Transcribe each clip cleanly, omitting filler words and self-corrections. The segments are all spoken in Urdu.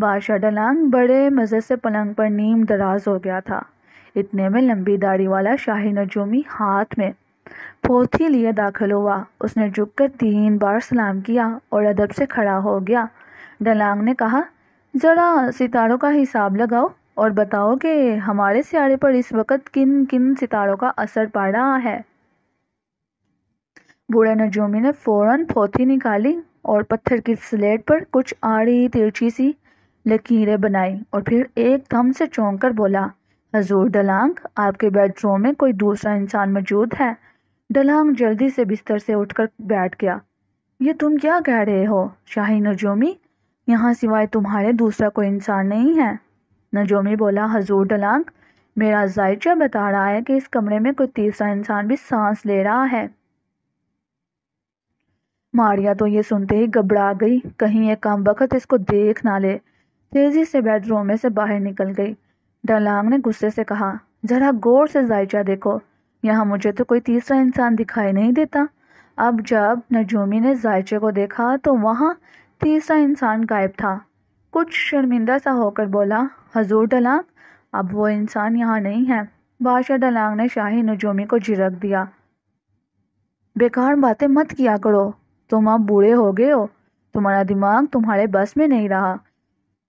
بادشاہ ڈلانگ بڑے مزے سے پلنگ پر نیم دراز ہو گیا تھا۔ اتنے میں لمبی داڑھی والا شاہی نجومی ہاتھ میں پوتھی لیے داخل ہوا۔ اس نے جھک کر 3 بار سلام کیا اور ادب سے کھڑا ہو گیا۔ ڈلانگ نے کہا، ذرا ستاروں کا حساب لگاؤ اور بتاؤ کہ ہمارے سیارے پر اس وقت کن کن ستاروں کا اثر پڑ رہا ہے۔ بوڑھے نجومی نے فوراً پوتھی نکالی اور پتھر کی سلیٹ پر کچھ آڑی ترچھی سی لکیریں بنائی اور پھر ایک دم سے چونک کر بولا، حضور ڈلانگ، آپ کے بیڈ روم میں کوئی دوسرا انسان موجود ہے؟ ڈلانگ جلدی سے بستر سے اٹھ کر بیٹھ گیا۔ یہ تم کیا کہہ رہے ہو شاہی نجومی؟ یہاں سوائے تمہارے دوسرا کوئی انسان نہیں ہے۔ نجومی بولا، حضور ڈلانگ، میرا ذائچہ بتا رہا ہے کہ اس کمرے میں کوئی تیسرا انسان بھی سانس لے رہا ہے۔ ماریا تو یہ سنتے ہی گھبرا گئی، کہیں یہ کم وقت اس کو دیکھ نہ لے۔ تیزی سے بیڈ روم میں سے باہر نکل گئی۔ ڈلانگ نے غصے سے کہا، ذرا غور سے ذائچہ دیکھو، یہاں مجھے تو کوئی تیسرا انسان دکھائی نہیں دیتا۔ اب جب نجومی نے ذائچے کو دیکھا تو وہاں تیسرا انسان غائب تھا۔ کچھ شرمندہ سا ہو کر بولا، حضور ڈلانگ، اب وہ انسان یہاں نہیں ہے۔ بادشاہ ڈلانگ نے شاہی نجومی کو جھڑک دیا، بیکار باتیں مت کیا کرو، تم اب بوڑھے ہو گئے ہو، تمہارا دماغ تمہارے بس میں نہیں رہا۔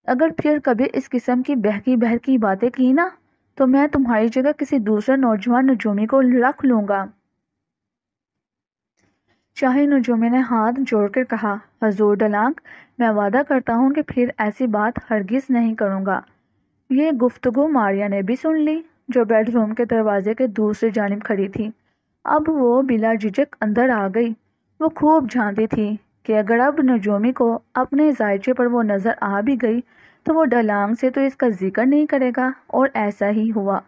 اگر پھر کبھی اس قسم کی بہکی بہکی باتیں کی نا تو میں تمہاری جگہ کسی دوسرے نوجوان نجومی کو رکھ لوں گا۔ شاہی نجومی نے ہاتھ جوڑ کر کہا، حضور ڈلانگ، میں وعدہ کرتا ہوں کہ پھر ایسی بات ہرگز نہیں کروں گا۔ یہ گفتگو ماریا نے بھی سن لی، جو بیڈ روم کے دروازے کے دوسری جانب کھڑی تھی۔ اب وہ بلا جھجک اندر آ گئی۔ وہ خوب جانتی تھی کہ اگر اب نجومی کو اپنے ذائچے پر وہ نظر آ بھی گئی تو وہ ڈلانگ سے تو اس کا ذکر نہیں کرے گا، اور ایسا ہی ہوا۔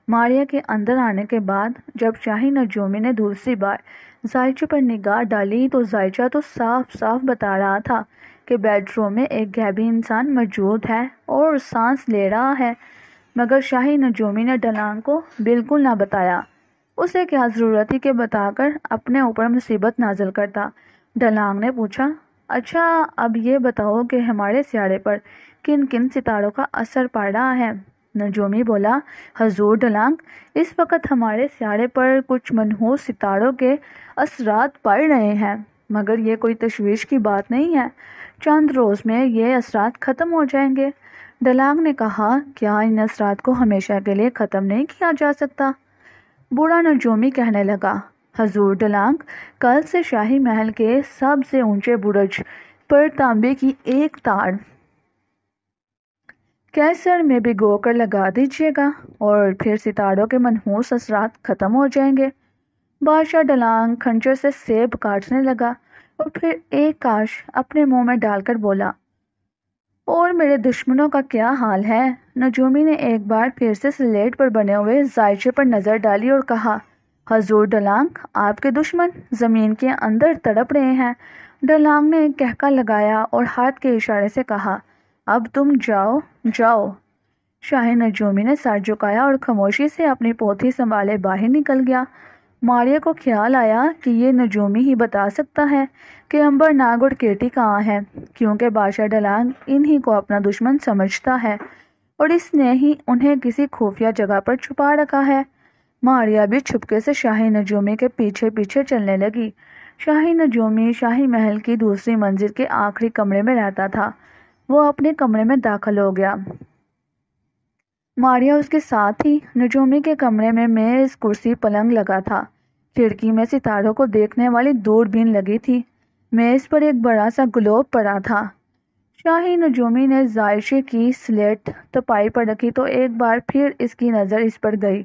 ماریا کے اندر آنے کے بعد جب شاہی نجومی نے دوسری بار ذائچے پر نگاہ ڈالی تو ذائچہ تو صاف صاف بتا رہا تھا کہ بیڈ روم میں ایک غیبی انسان موجود ہے اور سانس لے رہا ہے، مگر شاہی نجومی نے ڈلانگ کو بالکل نہ بتایا۔ اسے کیا ضرورت تھی کہ بتا کر اپنے اوپر مصیبت نازل کرتا۔ ڈلانگ نے پوچھا، اچھا اب یہ بتاؤ کہ ہمارے سیارے پر کن کن ستاروں کا اثر پڑ رہا ہے؟ نجومی بولا، حضور ڈلانگ، اس وقت ہمارے سیارے پر کچھ منحوس ستاروں کے اثرات پڑ رہے ہیں، مگر یہ کوئی تشویش کی بات نہیں ہے، چند روز میں یہ اثرات ختم ہو جائیں گے۔ ڈلانگ نے کہا، کیا ان اثرات کو ہمیشہ کے لیے ختم نہیں کیا جا سکتا؟ بوڑھا نجومی کہنے لگا، حضور ڈلانگ، کل سے شاہی محل کے سب سے اونچے برج پر تانبے کی ایک تار کیسر میں بھگو کر لگا دیجیے گا اور پھر ستاروں کے منحوس اثرات ختم ہو جائیں گے۔ بادشاہ ڈلانگ کھنجر سے سیب کاٹنے لگا اور پھر ایک کاش اپنے منہ میں ڈال کر بولا، اور میرے دشمنوں کا کیا حال ہے؟ نجومی نے ایک بار پھر سے سلیٹ پر بنے ہوئے ذائچے پر نظر ڈالی اور کہا، حضور ڈلانگ، آپ کے دشمن زمین کے اندر تڑپ رہے ہیں۔ ڈلانگ نے ایک کہکا لگایا اور ہاتھ کے اشارے سے کہا، اب تم جاؤ جاؤ۔ شاہی نجومی نے سر جھکایا اور خاموشی سے اپنی پوتھی سنبھالے باہر نکل گیا۔ ماریا کو خیال آیا کہ یہ نجومی ہی بتا سکتا ہے کہ امبر ناگ اور کیٹی کہاں ہے، کیونکہ بادشاہ ڈلانگ انہی کو اپنا دشمن سمجھتا ہے اور اس نے ہی انہیں کسی خفیہ جگہ پر چھپا رکھا ہے۔ ماریا بھی چھپکے سے شاہی نجومی کے پیچھے پیچھے چلنے لگی۔ شاہی نجومی شاہی محل کی دوسری منزل کے آخری کمرے میں رہتا تھا۔ وہ اپنے کمرے میں داخل ہو گیا۔ ماریا اس کے ساتھ تھی۔ نجومی کے کمرے میں میز، کرسی، پلنگ لگا تھا۔ کھڑکی میں ستاروں کو دیکھنے والی دوربین لگی تھی۔ میز پر ایک بڑا سا گلوب پڑا تھا۔ شاہی نجومی نے ذائچے کی سلیٹ تپائی پر رکھی تو ایک بار پھر اس کی نظر اس پر گئی۔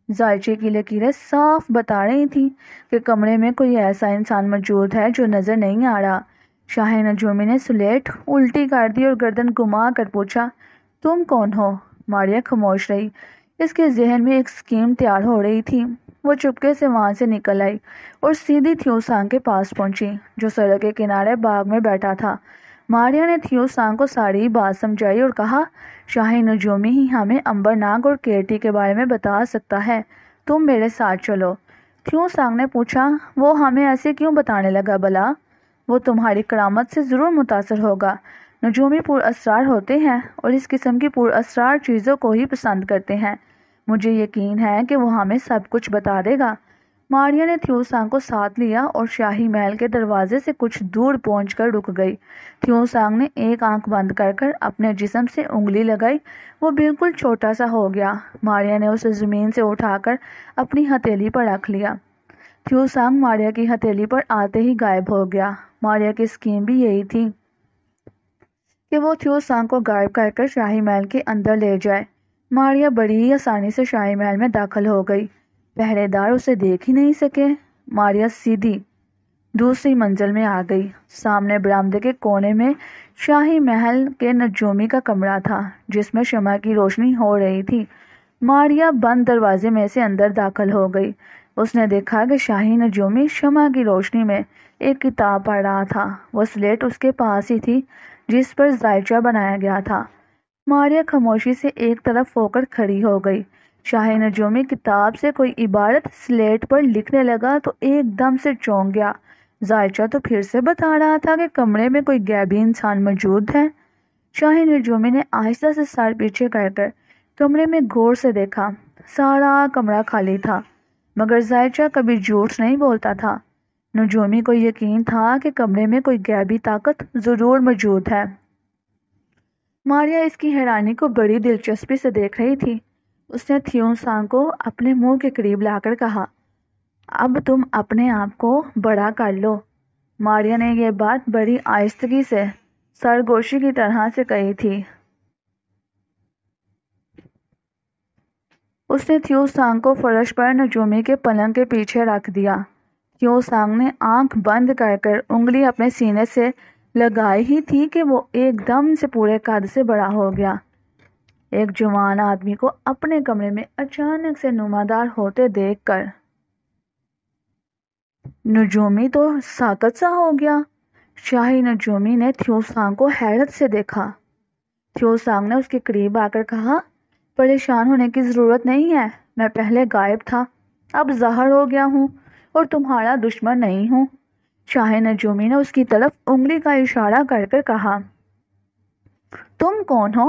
ذائچے کی لکیریں صاف بتا رہی تھیں کہ کمرے میں کوئی ایسا انسان موجود ہے جو نظر نہیں آ رہا۔ شاہی نجومی نے سلیٹ الٹی کر دی اور گردن گھما کر پوچھا، تم کون ہو؟ ماریا خاموش رہی۔ اس کے ذہن میں ایک اسکیم تیار ہو رہی تھی۔ وہ چپکے سے وہاں سے نکل آئی اور سیدھی تھیو سانگ کے پاس پہنچی، جو سڑک کے کنارے باغ میں بیٹھا تھا۔ ماریا نے تھیو سانگ کو ساری بات سمجھائی اور کہا، شاہی نجومی ہی ہمیں امبر ناگ اور کیرٹی کے بارے میں بتا سکتا ہے، تم میرے ساتھ چلو۔ تھیو سانگ نے پوچھا، وہ ہمیں ایسے کیوں بتانے لگا بلا؟ وہ تمہاری کرامت سے ضرور متاثر ہوگا۔ نجومی پر اسرار ہوتے ہیں اور اس قسم کی پر اسرار چیزوں کو ہی پسند کرتے ہیں۔ مجھے یقین ہے کہ وہ ہمیں سب کچھ بتا دے گا۔ ماریا نے تھیو سانگ کو ساتھ لیا اور شاہی محل کے دروازے سے کچھ دور پہنچ کر رک گئی۔ تھیو سانگ نے ایک آنکھ بند کر کر اپنے جسم سے انگلی لگائی، وہ بالکل چھوٹا سا ہو گیا۔ ماریا نے اسے زمین سے اٹھا کر اپنی ہتھیلی پر رکھ لیا۔ تھیو سانگ ماریا کی ہتھیلی پر آتے ہی غائب ہو گیا۔ ماریا کی اسکیم بھی یہی تھی کہ وہ تھیو سانگ کو غائب کر کر شاہی محل کے اندر لے جائے۔ ماریا بڑی ہی آسانی سے شاہی محل میں داخل ہو گئی۔ پہرے دار اسے دیکھ ہی نہیں سکے۔ ماریا سیدھی دوسری منزل میں آ گئی۔ سامنے برآمدے کے کونے میں شاہی محل کے نجومی کا کمرہ تھا، جس میں شمع کی روشنی ہو رہی تھی۔ ماریا بند دروازے میں سے اندر داخل ہو گئی۔ اس نے دیکھا کہ شاہی نجومی شمع کی روشنی میں ایک کتاب پڑھ رہا تھا۔ وہ سلیٹ اس کے پاس ہی تھی جس پر زائچہ بنایا گیا تھا۔ ماریا خاموشی سے ایک طرف ہو کر کھڑی ہو گئی۔ شاہی نجومی کتاب سے کوئی عبارت سلیٹ پر لکھنے لگا تو ایک دم سے چونک گیا۔ زائچہ تو پھر سے بتا رہا تھا کہ کمرے میں کوئی غیبی انسان موجود ہے۔ شاہی نجومی نے آہستہ سے سر پیچھے کر کر کمرے میں غور سے دیکھا۔ سارا کمرہ خالی تھا، مگر زائچہ کبھی جھوٹ نہیں بولتا تھا۔ نجومی کو یقین تھا کہ کمرے میں کوئی غیبی طاقت ضرور موجود ہے۔ ماریا اس کی حیرانی کو بڑی دلچسپی سے دیکھ رہی تھی۔ اس نے تھیو سانگ کو اپنے منہ کے قریب لا کر کہا، اب تم اپنے آپ کو بڑا کر لو۔ ماریا نے یہ بات بڑی آہستگی سے سرگوشی کی طرح سے کہی تھی۔ اس نے تھیو سانگ کو فرش پر نجومی کے پلنگ کے پیچھے رکھ دیا۔ تھیو سانگ نے آنکھ بند کر کر انگلی اپنے سینے سے لگائی ہی تھی کہ وہ ایک دم سے پورے قد سے بڑا ہو گیا۔ ایک جوان آدمی کو اپنے کمرے میں اچانک سے نمودار ہوتے دیکھ کر نجومی تو ساکت سا ہو گیا۔ شاہی نجومی نے تھیو سانگ کو حیرت سے دیکھا۔ تھیو سانگ نے اس کے قریب آ کر کہا، پریشان ہونے کی ضرورت نہیں ہے، میں پہلے غائب تھا، اب ظاہر ہو گیا ہوں اور تمہارا دشمن نہیں ہوں۔ شاہی نجومی نے اس کی طرف انگلی کا اشارہ کر کر کہا، تم کون ہو؟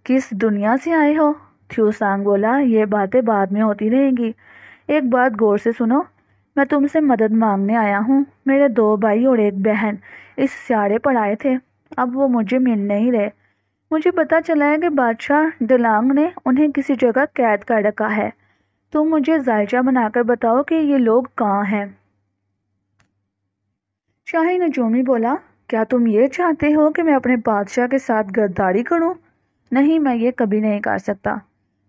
کس دنیا سے آئے ہو؟ تھیو سانگ بولا، یہ باتیں بعد میں ہوتی رہیں گی، ایک بات غور سے سنو، میں تم سے مدد مانگنے آیا ہوں۔ میرے 2 بھائی اور ایک بہن اس سیارے پر آئے تھے، اب وہ مجھے مل نہیں رہے۔ مجھے پتا چلا ہے کہ بادشاہ ڈلانگ نے انہیں کسی جگہ قید کر رکھا ہے۔ تم مجھے زائچہ بنا کر بتاؤ کہ یہ لوگ کہاں ہیں۔ شاہی نجومی بولا، کیا تم یہ چاہتے ہو کہ میں اپنے بادشاہ کے ساتھ غداری کروں؟ نہیں، میں یہ کبھی نہیں کر سکتا۔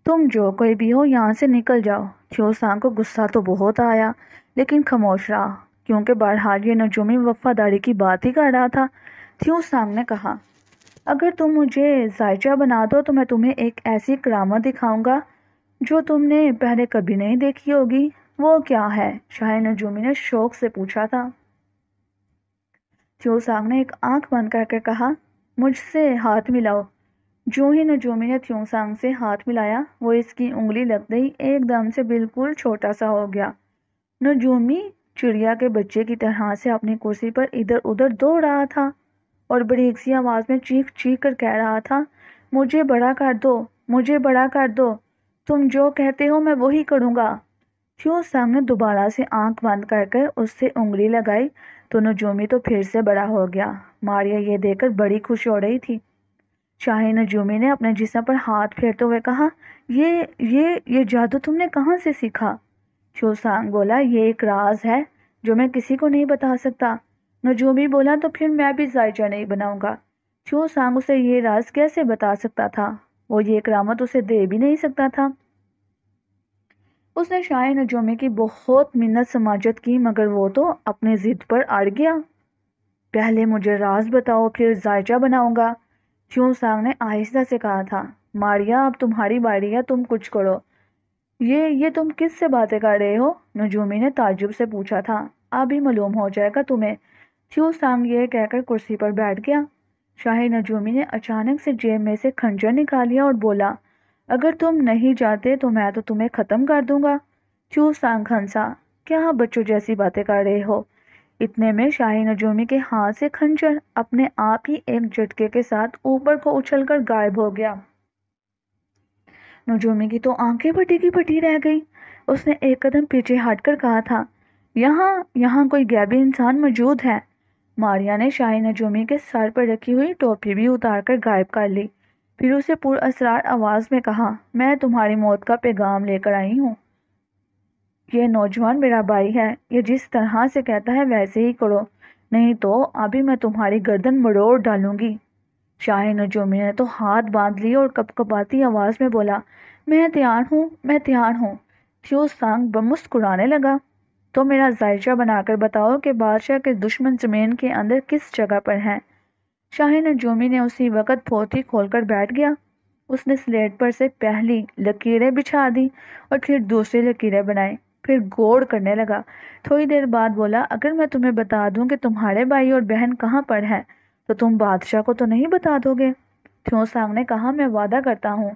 تم جو کوئی بھی ہو یہاں سے نکل جاؤ۔ تھیو سانگ کو غصہ تو بہت آیا، لیکن خاموش رہا، کیونکہ بہرحال یہ نجومی وفاداری کی بات ہی کر رہا تھا۔ تھیو سانگ نے کہا، اگر تم مجھے زائچہ بنا دو تو میں تمہیں ایک ایسی کرامت دکھاؤں گا جو تم نے پہلے کبھی نہیں دیکھی ہوگی۔ وہ کیا ہے؟ شاہی نجومی نے شوق سے پوچھا تھا۔ تھیو سانگ نے ایک آنکھ بند کر کے کہا، مجھ سے ہاتھ ملاؤ۔ جو ہی نجومی نے تھیو سانگ سے ہاتھ ملایا، وہ اس کی انگلی لگتے ہی ایک دم سے بالکل چھوٹا سا ہو گیا۔ نجومی چڑیا کے بچے کی طرح سے اپنی کرسی پر ادھر ادھر دوڑ رہا تھا اور باریک سی آواز میں چیخ چیخ کر کہہ رہا تھا، مجھے بڑا کر دو، مجھے بڑا کر دو، تم جو کہتے ہو میں وہی کروں گا۔ تھیو سانگ نے دوبارہ سے آنکھ بند کر کر اس سے انگلی لگائی تو نجومی تو پھر سے بڑا ہو گیا۔ ماریا یہ دیکھ کر بڑی خوش ہو رہی تھی۔ شاہی نجومی نے اپنے جسم پر ہاتھ پھیرتے ہوئے کہا، یہ جادو تم نے کہاں سے سیکھا؟ تھیو سانگ بولا، یہ ایک راز ہے جو میں کسی کو نہیں بتا سکتا۔ نجومی بولا، تو پھر میں بھی زائچہ نہیں بناؤں گا۔ تھیو سانگ اسے یہ راز کیسے بتا سکتا تھا؟ وہ یہ کرامت اسے دے بھی نہیں سکتا تھا۔ اس نے شاہی نجومی کی بہت منت سماجت کی، مگر وہ تو اپنی ضد پر اڑ گیا۔ پہلے مجھے راز بتاؤ، پھر زائچہ بناؤں گا، تھیو سانگ نے آہستہ سے کہا تھا۔ ماریا، اب تمہاری باری ہے، تم کچھ کرو۔ یہ تم کس سے باتیں کر رہے ہو؟ نجومی نے تعجب سے پوچھا تھا۔ اب ہی معلوم ہو جائے گا تمہیں۔ تھیو سانگ یہ کہہ کر کرسی پر بیٹھ گیا۔ شاہی نجومی نے اچانک سے جیب میں سے خنجر نکالیا اور بولا، اگر تم نہیں جاتے تو میں تو تمہیں ختم کر دوں گا۔ تھیو سانگ ہنسا، کیا بچوں جیسی باتیں کر رہے ہو؟ اتنے میں شاہی نجومی کے ہاتھ سے خنجر اپنے آپ ہی ایک جھٹکے کے ساتھ اوپر کو اچھل کر غائب ہو گیا۔ نجومی کی تو آنکھیں پھٹی کی پھٹی رہ گئی۔ اس نے ایک قدم پیچھے ہٹ کر کہا تھا، یہاں کوئی غیبی انسان موجود ہے۔ ماریا نے شاہی نجومی کے سر پر رکھی ہوئی ٹوپی بھی اتار کر غائب کر لی، پھر اسے پر اسرار آواز میں کہا، میں تمہاری موت کا پیغام لے کر آئی ہوں۔ یہ نوجوان میرا بھائی ہے، یہ جس طرح سے کہتا ہے ویسے ہی کرو، نہیں تو ابھی میں تمہاری گردن مڑوڑ ڈالوں گی۔ شاہی نجومی نے تو ہاتھ باندھ لی اور کپکپاتی آواز میں بولا، میں تیار ہوں، میں تیار ہوں۔ تھیو سانگ مسکرانے لگا، تو میرا ذائچہ بنا کر بتاؤ کہ بادشاہ کے دشمن زمین کے اندر کس جگہ پر ہیں۔ شاہی نجومی نے اسی وقت پھوتی کھول کر بیٹھ گیا۔ اس نے سلیٹ پر سے پہلی لکیریں بچھا دی اور پھر دوسری لکیریں بنائی، پھر گوڑ کرنے لگا۔ تھوڑی دیر بعد بولا، اگر میں تمہیں بتا دوں کہ تمہارے بھائی اور بہن کہاں پر ہیں تو تم بادشاہ کو تو نہیں بتا دو گے؟ تھیو سانگ نے کہا، میں وعدہ کرتا ہوں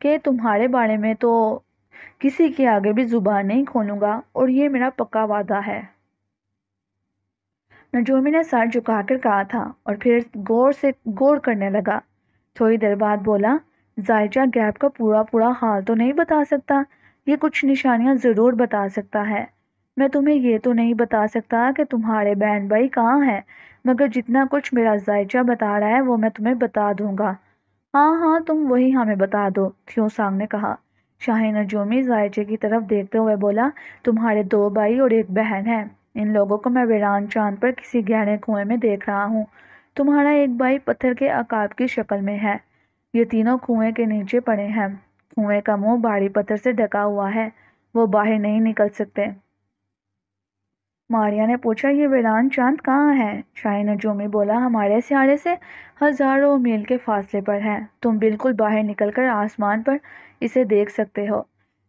کہ تمہارے بارے میں تو کسی کے آگے بھی زبان نہیں کھولوں گا، اور یہ میرا پکا وعدہ ہے۔ نجومی نے سر جھکا کر کہا تھا اور پھر غور کرنے لگا۔ تھوڑی دیر بعد بولا، ذائچہ غیب کا پورا حال تو نہیں بتا سکتا، یہ کچھ نشانیاں ضرور بتا سکتا ہے۔ میں تمہیں یہ تو نہیں بتا سکتا کہ تمہارے بہن بھائی کہاں ہیں، مگر جتنا کچھ میرا ذائچہ بتا رہا ہے وہ میں تمہیں بتا دوں گا۔ ہاں تم وہی ہمیں بتا دو، تھیو سانگ نے کہا۔ شاہی نجومی ذائچے کی طرف دیکھتے ہوئے بولا، تمہارے 2 بھائی اور 1 بہن ہے۔ ان لوگوں کو میں ویران چاند پر کسی گہرے کنویں میں دیکھ رہا ہوں۔ تمہارا 1 بھائی پتھر کے عقاب کی شکل میں ہے۔ یہ تینوں کنویں کے نیچے پڑے ہیں۔ کنویں کا منہ بھاری پتھر سے ڈھکا ہوا ہے، وہ باہر نہیں نکل سکتے۔ ماریا نے پوچھا، یہ ویران چاند کہاں ہے؟ شاہی نجومی بولا، ہمارے سیارے سے ہزاروں میل کے فاصلے پر ہے۔ تم بالکل باہر نکل کر آسمان پر اسے دیکھ سکتے ہو۔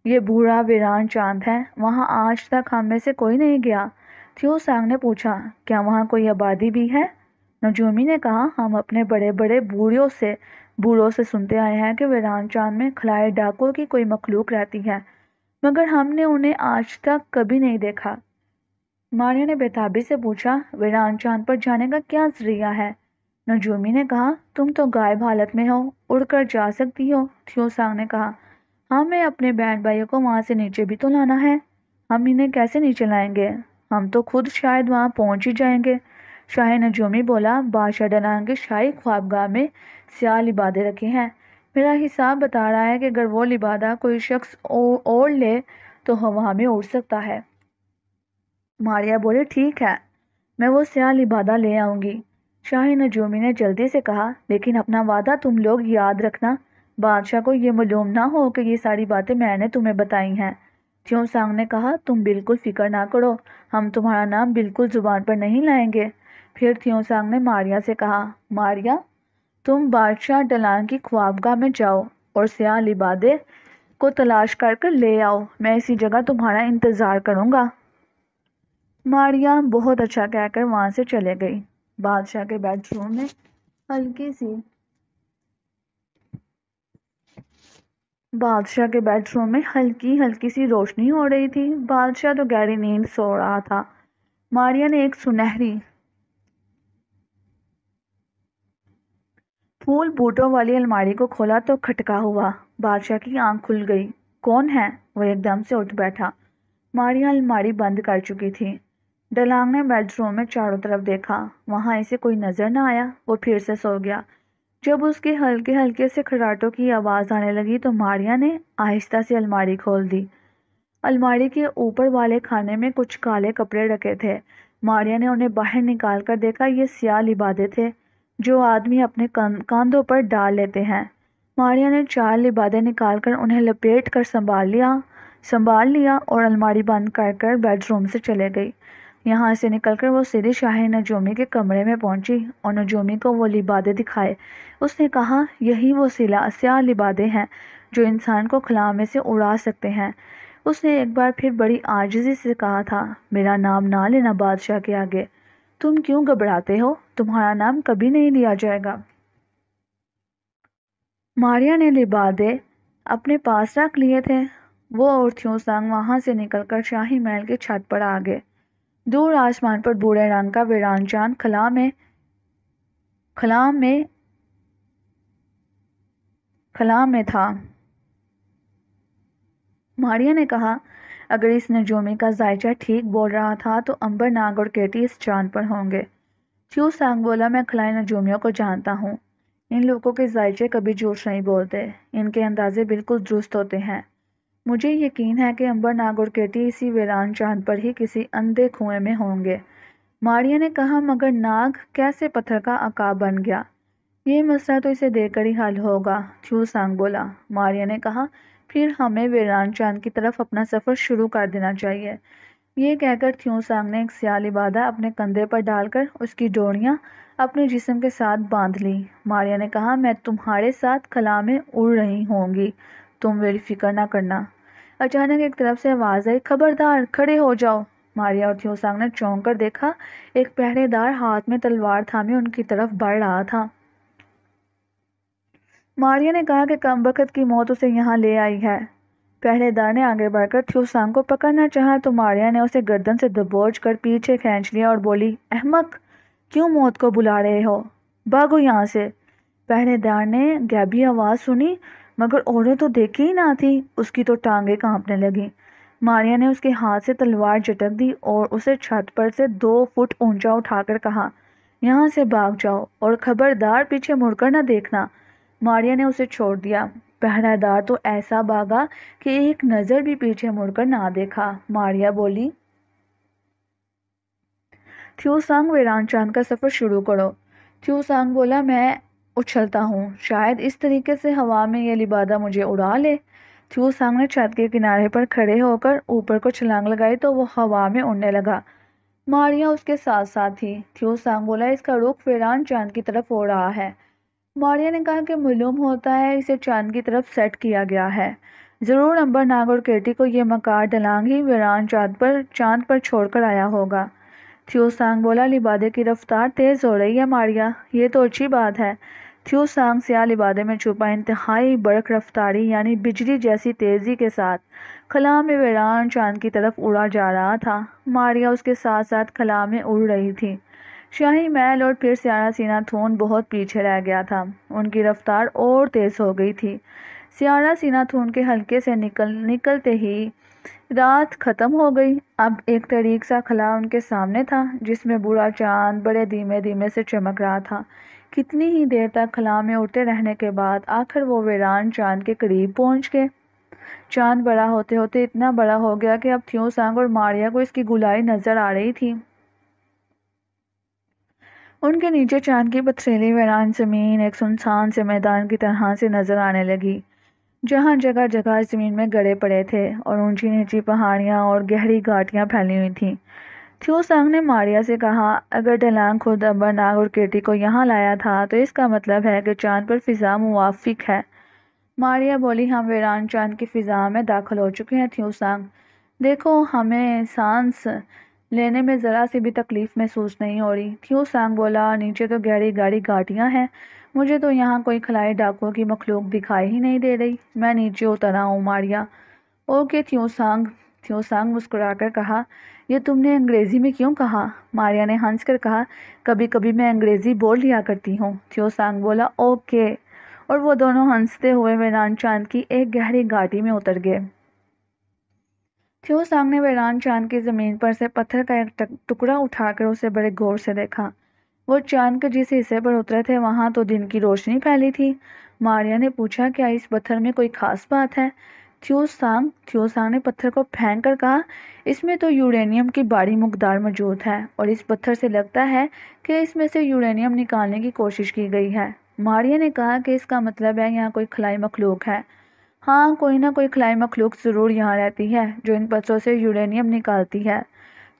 یہ بھورا ویران چاند ہے، وہاں آج تک ہم میں سے کوئی نہیں گیا۔ تھیو سانگ نے پوچھا، کیا وہاں کوئی آبادی بھی ہے؟ نجومی نے کہا، ہم اپنے بڑے بڑے بوڑھوں سے سنتے آئے ہیں کہ ویران چاند میں خلائی ڈاکوں کی کوئی مخلوق رہتی ہے، مگر ہم نے انہیں آج تک کبھی نہیں دیکھا۔ ماریا نے بےتابی سے پوچھا، ویران چاند پر جانے کا کیا ذریعہ ہے؟ نجومی نے کہا، تم تو غائب حالت میں ہو، اڑ کر جا سکتی ہو۔ تھیو سانگ نے کہا، ہمیں اپنے بہن بھائیوں کو وہاں سے نیچے بھی تو لانا ہے۔ ہم انہیں کیسے نیچے لائیں گے؟ ہم تو خود شاید وہاں پہنچ ہی جائیں گے۔ شاہی نجومی بولا، بادشاہ ڈلانگ کے شاہی خوابگاہ میں سیاہ لبادے رکھے ہیں۔ میرا حساب بتا رہا ہے کہ اگر وہ لبادہ کوئی شخص اوڑھ لے تو ہوا میں اڑ سکتا ہے۔ ماریا بولے، ٹھیک ہے، میں وہ سیاہ لبادہ لے آؤں گی۔ شاہی نجومی نے جلدی سے کہا، لیکن اپنا وعدہ تم لوگ یاد رکھنا، بادشاہ کو یہ معلوم نہ ہو کہ یہ ساری باتیں میں نے تمہیں بتائی ہیں۔ تھیو سانگ نے کہا، تم بالکل فکر نہ کرو، ہم تمہارا نام بالکل زبان پر نہیں لائیں گے۔ پھر تھیو سانگ نے ماریا سے کہا، ماریا، تم بادشاہ ڈلانگ کی خوابگاہ میں جاؤ اور سیاہ لبادے کو تلاش کر لے آؤ، میں اسی جگہ تمہارا انتظار کروں گا۔ ماریا بہت اچھا کہہ کر وہاں سے چلے گئی۔ بادشاہ کے بیڈ روم میں ہلکی سی روشنی ہو رہی تھی۔ بادشاہ تو گہری نیند سو رہا تھا۔ ماریا نے ایک سنہری پھول بوٹوں والی الماری کو کھولا تو کھٹکا ہوا۔ بادشاہ کی آنکھ کھل گئی۔ کون ہے؟ وہ ایک دم سے اٹھ بیٹھا۔ ماریا الماری بند کر چکی تھی۔ ڈلانگ نے بیڈ روم میں چاروں طرف دیکھا، وہاں اسے کوئی نظر نہ آیا۔ وہ پھر سے سو گیا۔ جب اس کے ہلکے سے کھراٹوں کی آواز آنے لگی تو ماریا نے آہستہ سے الماری کھول دی۔ الماری کے اوپر والے خانے میں کچھ کالے کپڑے رکھے تھے۔ ماریا نے انہیں باہر نکال کر دیکھا، یہ سیاہ لبادے تھے جو آدمی اپنے کاندھوں پر ڈال لیتے ہیں۔ ماریا نے 4 لبادے نکال کر انہیں لپیٹ کر سنبھال لیا اور الماری بند کر بیڈ روم سے چلے گئی۔ یہاں سے نکل کر وہ سیدھی شاہی نجومی کے کمرے میں پہنچی اور نجومی کو وہ لبادے دکھائے۔ اس نے کہا، یہی وہ سیاہ لبادے ہیں جو انسان کو خلا میں سے اڑا سکتے ہیں۔ اس نے ایک بار پھر بڑی عاجزی سے کہا تھا، میرا نام نہ لینا بادشاہ کے آگے۔ تم کیوں گھبراتے ہو؟ تمہارا نام کبھی نہیں لیا جائے گا۔ ماریا نے لبادے اپنے پاس رکھ لیے تھے۔ وہ اور تھیو سانگ وہاں سے نکل کر شاہی محل کی چھت پر آ گئے۔ دور آسمان پر بھورے رنگ کا ویران چاند خلا میں تھا۔ ماریا نے کہا، اگر اس نجومی کا ذائچہ ٹھیک بول رہا تھا تو امبر ناگ اور کیٹی اس چاند پر ہوں گے۔ چیو سانگ بولا، میں خلائی نجومیوں کو جانتا ہوں۔ ان لوگوں کے ذائچے کبھی جھوٹ نہیں بولتے، ان کے اندازے بالکل درست ہوتے ہیں۔ مجھے یقین ہے کہ امبر ناگ اور کیٹی اسی ویران چاند پر ہی کسی اندھے کنویں میں ہوں گے۔ ماریا نے کہا، مگر ناگ کیسے پتھر کا عقاب بن گیا؟ یہ مسئلہ تو اسے دیکھ کر ہی حل ہوگا، چیو سانگ بولا۔ ماریا نے کہا، پھر ہمیں ویران چاند کی طرف اپنا سفر شروع کر دینا چاہیے۔ یہ کہہ کر تھیو سانگ نے ایک سیاہ لبادہ اپنے کندھے پر ڈال کر اس کی ڈوریاں اپنے جسم کے ساتھ باندھ لی۔ ماریا نے کہا، میں تمہارے ساتھ خلا میں اڑ رہی ہوں گی، تم میری فکر نہ کرنا۔ اچانک ایک طرف سے آواز آئی، خبردار، کھڑے ہو جاؤ۔ ماریا اور تھیو سانگ نے چونک کر دیکھا، ایک پہرے دار ہاتھ میں تلوار تھامے ان کی طرف بڑھ رہا تھا۔ ماریا نے کہا کہ کم بخت کی موت اسے یہاں لے آئی ہے۔ پہرے دار نے آگے بڑھ کر تھیو سانگ کو پکڑنا چاہا تو ماریا نے اسے گردن سے دبوچ کر پیچھے کھینچ لیا اور بولی، احمق، کیوں موت کو بلا رہے ہو؟ بھاگو یہاں سے۔ پہرے دار نے غیبی آواز سنی مگر عورت تو دیکھی ہی نہ تھی، اس کی تو ٹانگیں کانپنے لگیں۔ ماریا نے اس کے ہاتھ سے تلوار جھٹک دی اور اسے چھت پر سے 2 فٹ اونچا اٹھا کر کہا، یہاں سے بھاگ جاؤ اور خبردار پیچھے مڑ کر نہ دیکھنا۔ ماریا نے اسے چھوڑ دیا۔ پہرہ دار تو ایسا بھاگا کہ ایک نظر بھی پیچھے مڑ کر نہ دیکھا۔ ماریا بولی، تھیو سانگ، ویران چاند کا سفر شروع کرو۔ تھیو سانگ بولا، میں اچھلتا ہوں، شاید اس طریقے سے ہوا میں یہ لبادہ مجھے اڑا لے۔ تھیو سانگ نے چھت کے کنارے پر کھڑے ہو کر اوپر کو چھلانگ لگائی تو وہ ہوا میں اڑنے لگا۔ ماریا اس کے ساتھ ساتھ تھی۔ تھیو سانگ بولا، اس کا رخ ویران چاند کی طرف ہو رہا ہے۔ ماریا نے کہا کہ معلوم ہوتا ہے اسے چاند کی طرف سیٹ کیا گیا ہے۔ ضرور امبر ناگ اور کیٹی کو یہ مکار ڈلانگ ہی ویران چاند پر چھوڑ کر آیا ہوگا۔ تھیو سانگ بولا، لبادے کی رفتار تیز ہو رہی ہے ماریا، یہ تو اچھی بات ہے۔ تھیو سانگ سیاہ لبادے میں چھپا انتہائی برق رفتاری یعنی بجلی جیسی تیزی کے ساتھ خلا میں ویران چاند کی طرف اڑا جا رہا تھا۔ ماریا اس کے ساتھ ساتھ خلا میں اڑ رہی تھی۔ شاہی محل اور پھر سیارہ سینہ تھون بہت پیچھے رہ گیا تھا، ان کی رفتار اور تیز ہو گئی تھی۔ سیارہ سینہ تھون کے حلقے سے نکلتے ہی رات ختم ہو گئی۔ اب ایک طریق سا خلا ان کے سامنے تھا جس میں برا چاند بڑے دھیمے دھیمے سے چمک رہا تھا۔ کتنی ہی دیر تک خلا میں اڑتے رہنے کے بعد آخر وہ ویران چاند کے قریب پہنچ گئے۔ چاند بڑا ہوتے ہوتے اتنا بڑا ہو گیا کہ اب تھیو سانگ اور ماریا کو اس کی گولائی نظر آ رہی تھی۔ ان کے نیچے چاند کی پتھریلی ویران زمین ایک سنسان سے میدان کی طرح سے نظر آنے لگی، جہاں جگہ جگہ زمین میں گڑے پڑے تھے اور اونچی نیچی پہاڑیاں اور گہری گھاٹیاں پھیلی ہوئی تھیں۔ تھیو سانگ نے ماریا سے کہا، اگر ڈلانگ خود امبر ناگ اور کیٹی کو یہاں لایا تھا تو اس کا مطلب ہے کہ چاند پر فضا موافق ہے۔ ماریا بولی، ہم ویران چاند کی فضا میں داخل ہو چکے ہیں تھیو سانگ، دیکھو ہمیں سانس لینے میں ذرا سی بھی تکلیف محسوس نہیں ہو رہی۔ تھیو سانگ بولا، نیچے تو گہری گہری گھاٹیاں ہیں، مجھے تو یہاں کوئی خلائی ڈاکوؤں کی مخلوق دکھائی ہی نہیں دے رہی، میں نیچے اترا ہوں ماریا۔ اوکے تھیو سانگ مسکرا کر کہا، یہ تم نے انگریزی میں کیوں کہا؟ ماریا نے ہنس کر کہا، کبھی کبھی میں انگریزی بول لیا کرتی ہوں۔ تھیو سانگ بولا، اوکے، اور وہ دونوں ہنستے ہوئے ویران چاند کی ایک گہری گھاٹی میں اتر گئے۔ تھیو سانگ نے ویران چاند کی زمین پر سے پتھر کا ایک ٹکڑا اٹھا کر اسے بڑے غور سے دیکھا۔ وہ چاند کے جس حصے پر اترے تھے وہاں تو دن کی روشنی پھیلی تھی۔ ماریا نے پوچھا، کیا اس پتھر میں کوئی خاص بات ہے؟ تھیو سانگ نے پتھر کو پھینک کر کہا، اس میں تو یورینیم کی بڑی مقدار موجود ہے اور اس پتھر سے لگتا ہے کہ اس میں سے یورینیم نکالنے کی کوشش کی گئی ہے۔ ماریا نے کہا کہ اس کا مطلب ہے یہاں کوئی خلائی مخلوق ہے۔ ہاں، کوئی نہ کوئی خلائی مخلوق ضرور یہاں رہتی ہے جو ان پتھروں سے یورینیم نکالتی ہے۔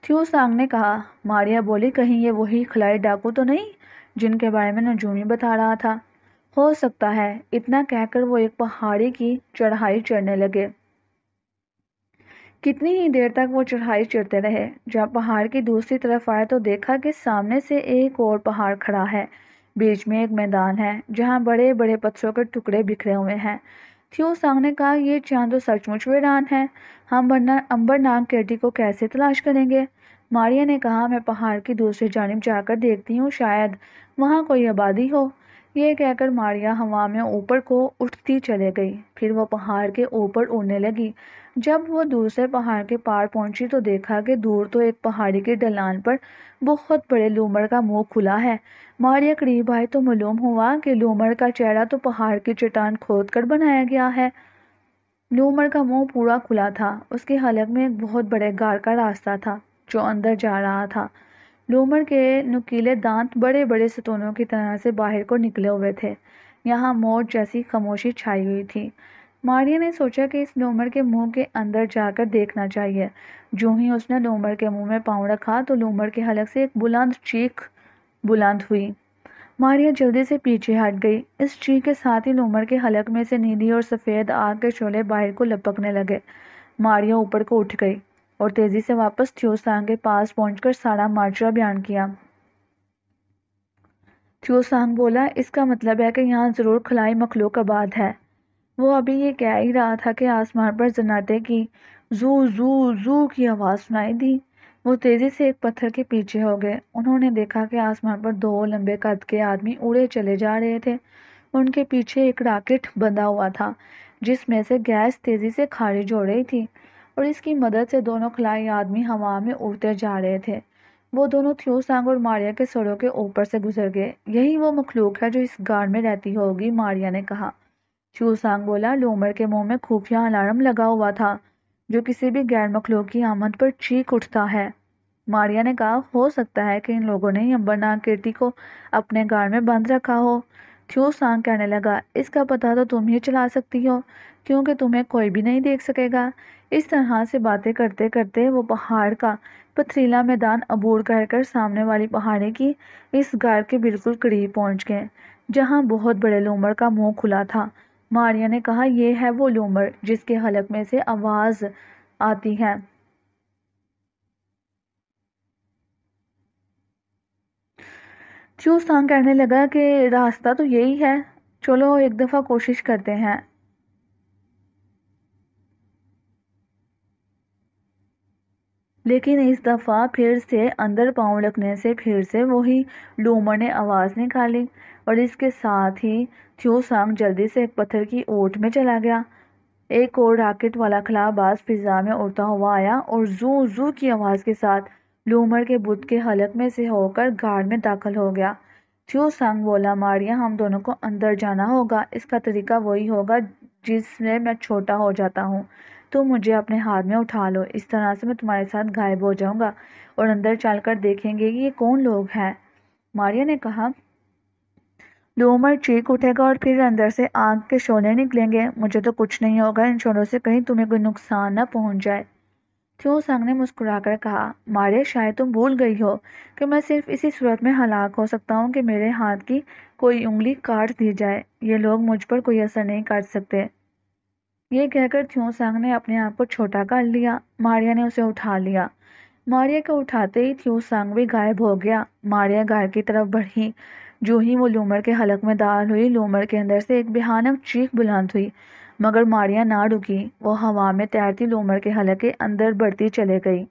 تھیو سانگ نے کہا۔ ماریا بولی، کہیں یہ وہی خلائی ڈاکو تو نہیں جن کے بارے میں نجومی بتا رہا تھا؟ ہو سکتا ہے۔ اتنا کہہ کر وہ ایک پہاڑی کی چڑھائی چڑھنے لگے۔ کتنی ہی دیر تک وہ چڑھائی چڑھتے رہے۔ جب پہاڑ کی دوسری طرف آئے تو دیکھا کہ سامنے سے ایک اور پہاڑ کھڑا ہے، بیچ میں ایک میدان ہے جہاں بڑے بڑے پتھروں کے ٹکڑے بکھرے ہوئے ہیں۔ تھیو سانگ نے کہا، یہ چاند تو سچ مچ ویران ہے، ہم امبر ناگ کیٹی کو کیسے تلاش کریں گے؟ ماریا نے کہا، میں پہاڑ کی دوسری جانب جا کر دیکھتی ہوں، شاید وہاں کوئی آبادی ہو۔ یہ کہہ کر ماریا ہوا میں اوپر کو اٹھتی چلے گئی۔ پھر وہ پہاڑ کے اوپر اڑنے لگی۔ جب وہ دوسرے پہاڑ کے پار پہنچی تو دیکھا کہ دور تو ایک پہاڑی کی ڈھلان پر بہت بڑے لومڑ کا منہ کھلا ہے۔ ماریا قریب آئی تو معلوم ہوا کہ لومڑ کا چہرہ تو پہاڑ کی چٹان کھود کر بنایا گیا ہے۔ لومڑ کا منہ پورا کھلا تھا۔ اس کے حلق میں ایک بہت بڑے غار کا راستہ تھا جو اندر جا رہا تھا۔ لومڑ کے نکیلے دانت بڑے بڑے ستونوں کی طرح سے باہر کو نکلے ہوئے تھے۔ یہاں موت جیسی خاموشی چھائی ہوئی تھی۔ ماریا نے سوچا کہ اس لومڑ کے منہ کے اندر جا کر دیکھنا چاہیے۔ جو ہی اس نے لومڑ کے منہ میں پاؤں رکھا تو لومڑ کے حلق سے ایک بلند چیخ بلند ہوئی۔ ماریا جلدی سے پیچھے ہٹ گئی۔ اس چیخ کے ساتھ ہی لومڑ کے حلق میں سے نیلی اور سفید آگ کے شعلے باہر کو لپکنے لگے۔ ماریا اوپر کو اٹھ گئی اور تیزی سے واپس تھیو سانگ کے پاس پہنچ کر سارا ماجرا بیان کیا۔ تھیو سانگ بولا، اس کا مطلب ہے کہ یہاں ضرور خلائی مخلوق آباد ہے۔ وہ ابھی یہ کہہ ہی رہا تھا کہ آسمان پر زناٹے کی زو زو زو کی آواز سنائی دی۔ وہ تیزی سے ایک پتھر کے پیچھے ہو گئے۔ انہوں نے دیکھا کہ آسمان پر دو لمبے قد کے آدمی اڑے چلے جا رہے تھے۔ ان کے پیچھے ایک راکٹ بندھا ہوا تھا جس میں سے گیس تیزی سے خارج ہو رہی تھی اور اس کی مدد سے دونوں خلائی آدمی ہوا میں اڑتے جا رہے تھے۔ وہ دونوں تھیو سانگ اور ماریا کے سروں کے اوپر سے گزر گئے۔ یہی وہ مخلوق ہے جو اس غار میں رہتی ہوگی، ماریا نے کہا۔ تھیو سانگ بولا، لومڑ کے منہ میں خفیہ الارم لگا ہوا تھا جو کسی بھی غیر مخلوق کی آمد پر چیخ اٹھتا ہے۔ ماریا نے کہا، ہو سکتا ہے کہ ان لوگوں نے امبرناک کیرتی کو اپنے غار میں بند رکھا ہو۔ تھیو سانگ کہنے لگا، اس کا پتہ تو تم ہی چلا سکتی ہو کیونکہ تمہیں کوئی بھی نہیں دیکھ سکے گا۔ اس طرح سے باتیں کرتے کرتے وہ پہاڑ کا پتھریلا میدان عبور کر کر سامنے والی پہاڑی کی اس غار کے بالکل قریب پہنچ گئے جہاں بہت بڑے لومڑ کا منہ کھلا تھا۔ ماریا نے کہا، یہ ہے وہ لومڑ جس کے حلق میں سے آواز آتی ہے۔ تھیو سانگ کہنے لگا کہ راستہ تو یہی ہے، چلو ایک دفعہ کوشش کرتے ہیں۔ لیکن اس دفعہ پھر سے اندر پاؤں رکھنے سے پھر سے وہی لومڑ نے آواز نکالی اور اس کے ساتھ ہی تھیو سانگ جلدی سے ایک پتھر کی اوٹ میں چلا گیا۔ ایک اور راکٹ والا خلا باز فضا میں اڑتا ہوا آیا اور زو زو کی آواز کے ساتھ لومڑ کے بت کے حلق میں سے ہو کر غار میں داخل ہو گیا۔ تھیو سانگ بولا، ماریا، ہم دونوں کو اندر جانا ہوگا۔ اس کا طریقہ وہی ہوگا جس سے میں چھوٹا ہو جاتا ہوں۔ تم مجھے اپنے ہاتھ میں اٹھا لو، اس طرح سے میں تمہارے ساتھ غائب ہو جاؤں گا اور اندر چل کر دیکھیں گے کہ یہ کون لوگ ہیں۔ ماریا نے کہا، لومڑ چیخ اٹھے گا اور پھر اندر سے آگ کے شعلے نکلیں گے۔ مجھے تو کچھ نہیں ہوگا، ان شعلوں سے کہیں تمہیں کوئی نقصان نہ پہنچ جائے۔ تھیو سانگ نے مسکرا کر کہا، ماریا، شاید تم بھول گئی ہو کہ میں صرف اسی صورت میں ہلاک ہو سکتا ہوں کہ میرے ہاتھ کی کوئی انگلی کاٹ دی جائے۔ یہ لوگ مجھ پر کوئی اثر نہیں کر سکتے۔ یہ کہہ کر تھیو سانگ نے اپنے آپ کو چھوٹا کر لیا۔ ماریا نے اسے اٹھا لیا۔ ماریا کو اٹھاتے ہی تھیو سانگ بھی غائب ہو گیا۔ ماریا غار کی طرف بڑھی۔ جو ہی وہ لومڑ کے حلق میں داخل ہوئی، لومڑ کے اندر سے ایک بھیانک چیخ بلند ہوئی، مگر ماریا نہ رکی۔ وہ ہوا میں تیرتی لومڑ کے حلق کے اندر بڑھتی چلے گئی۔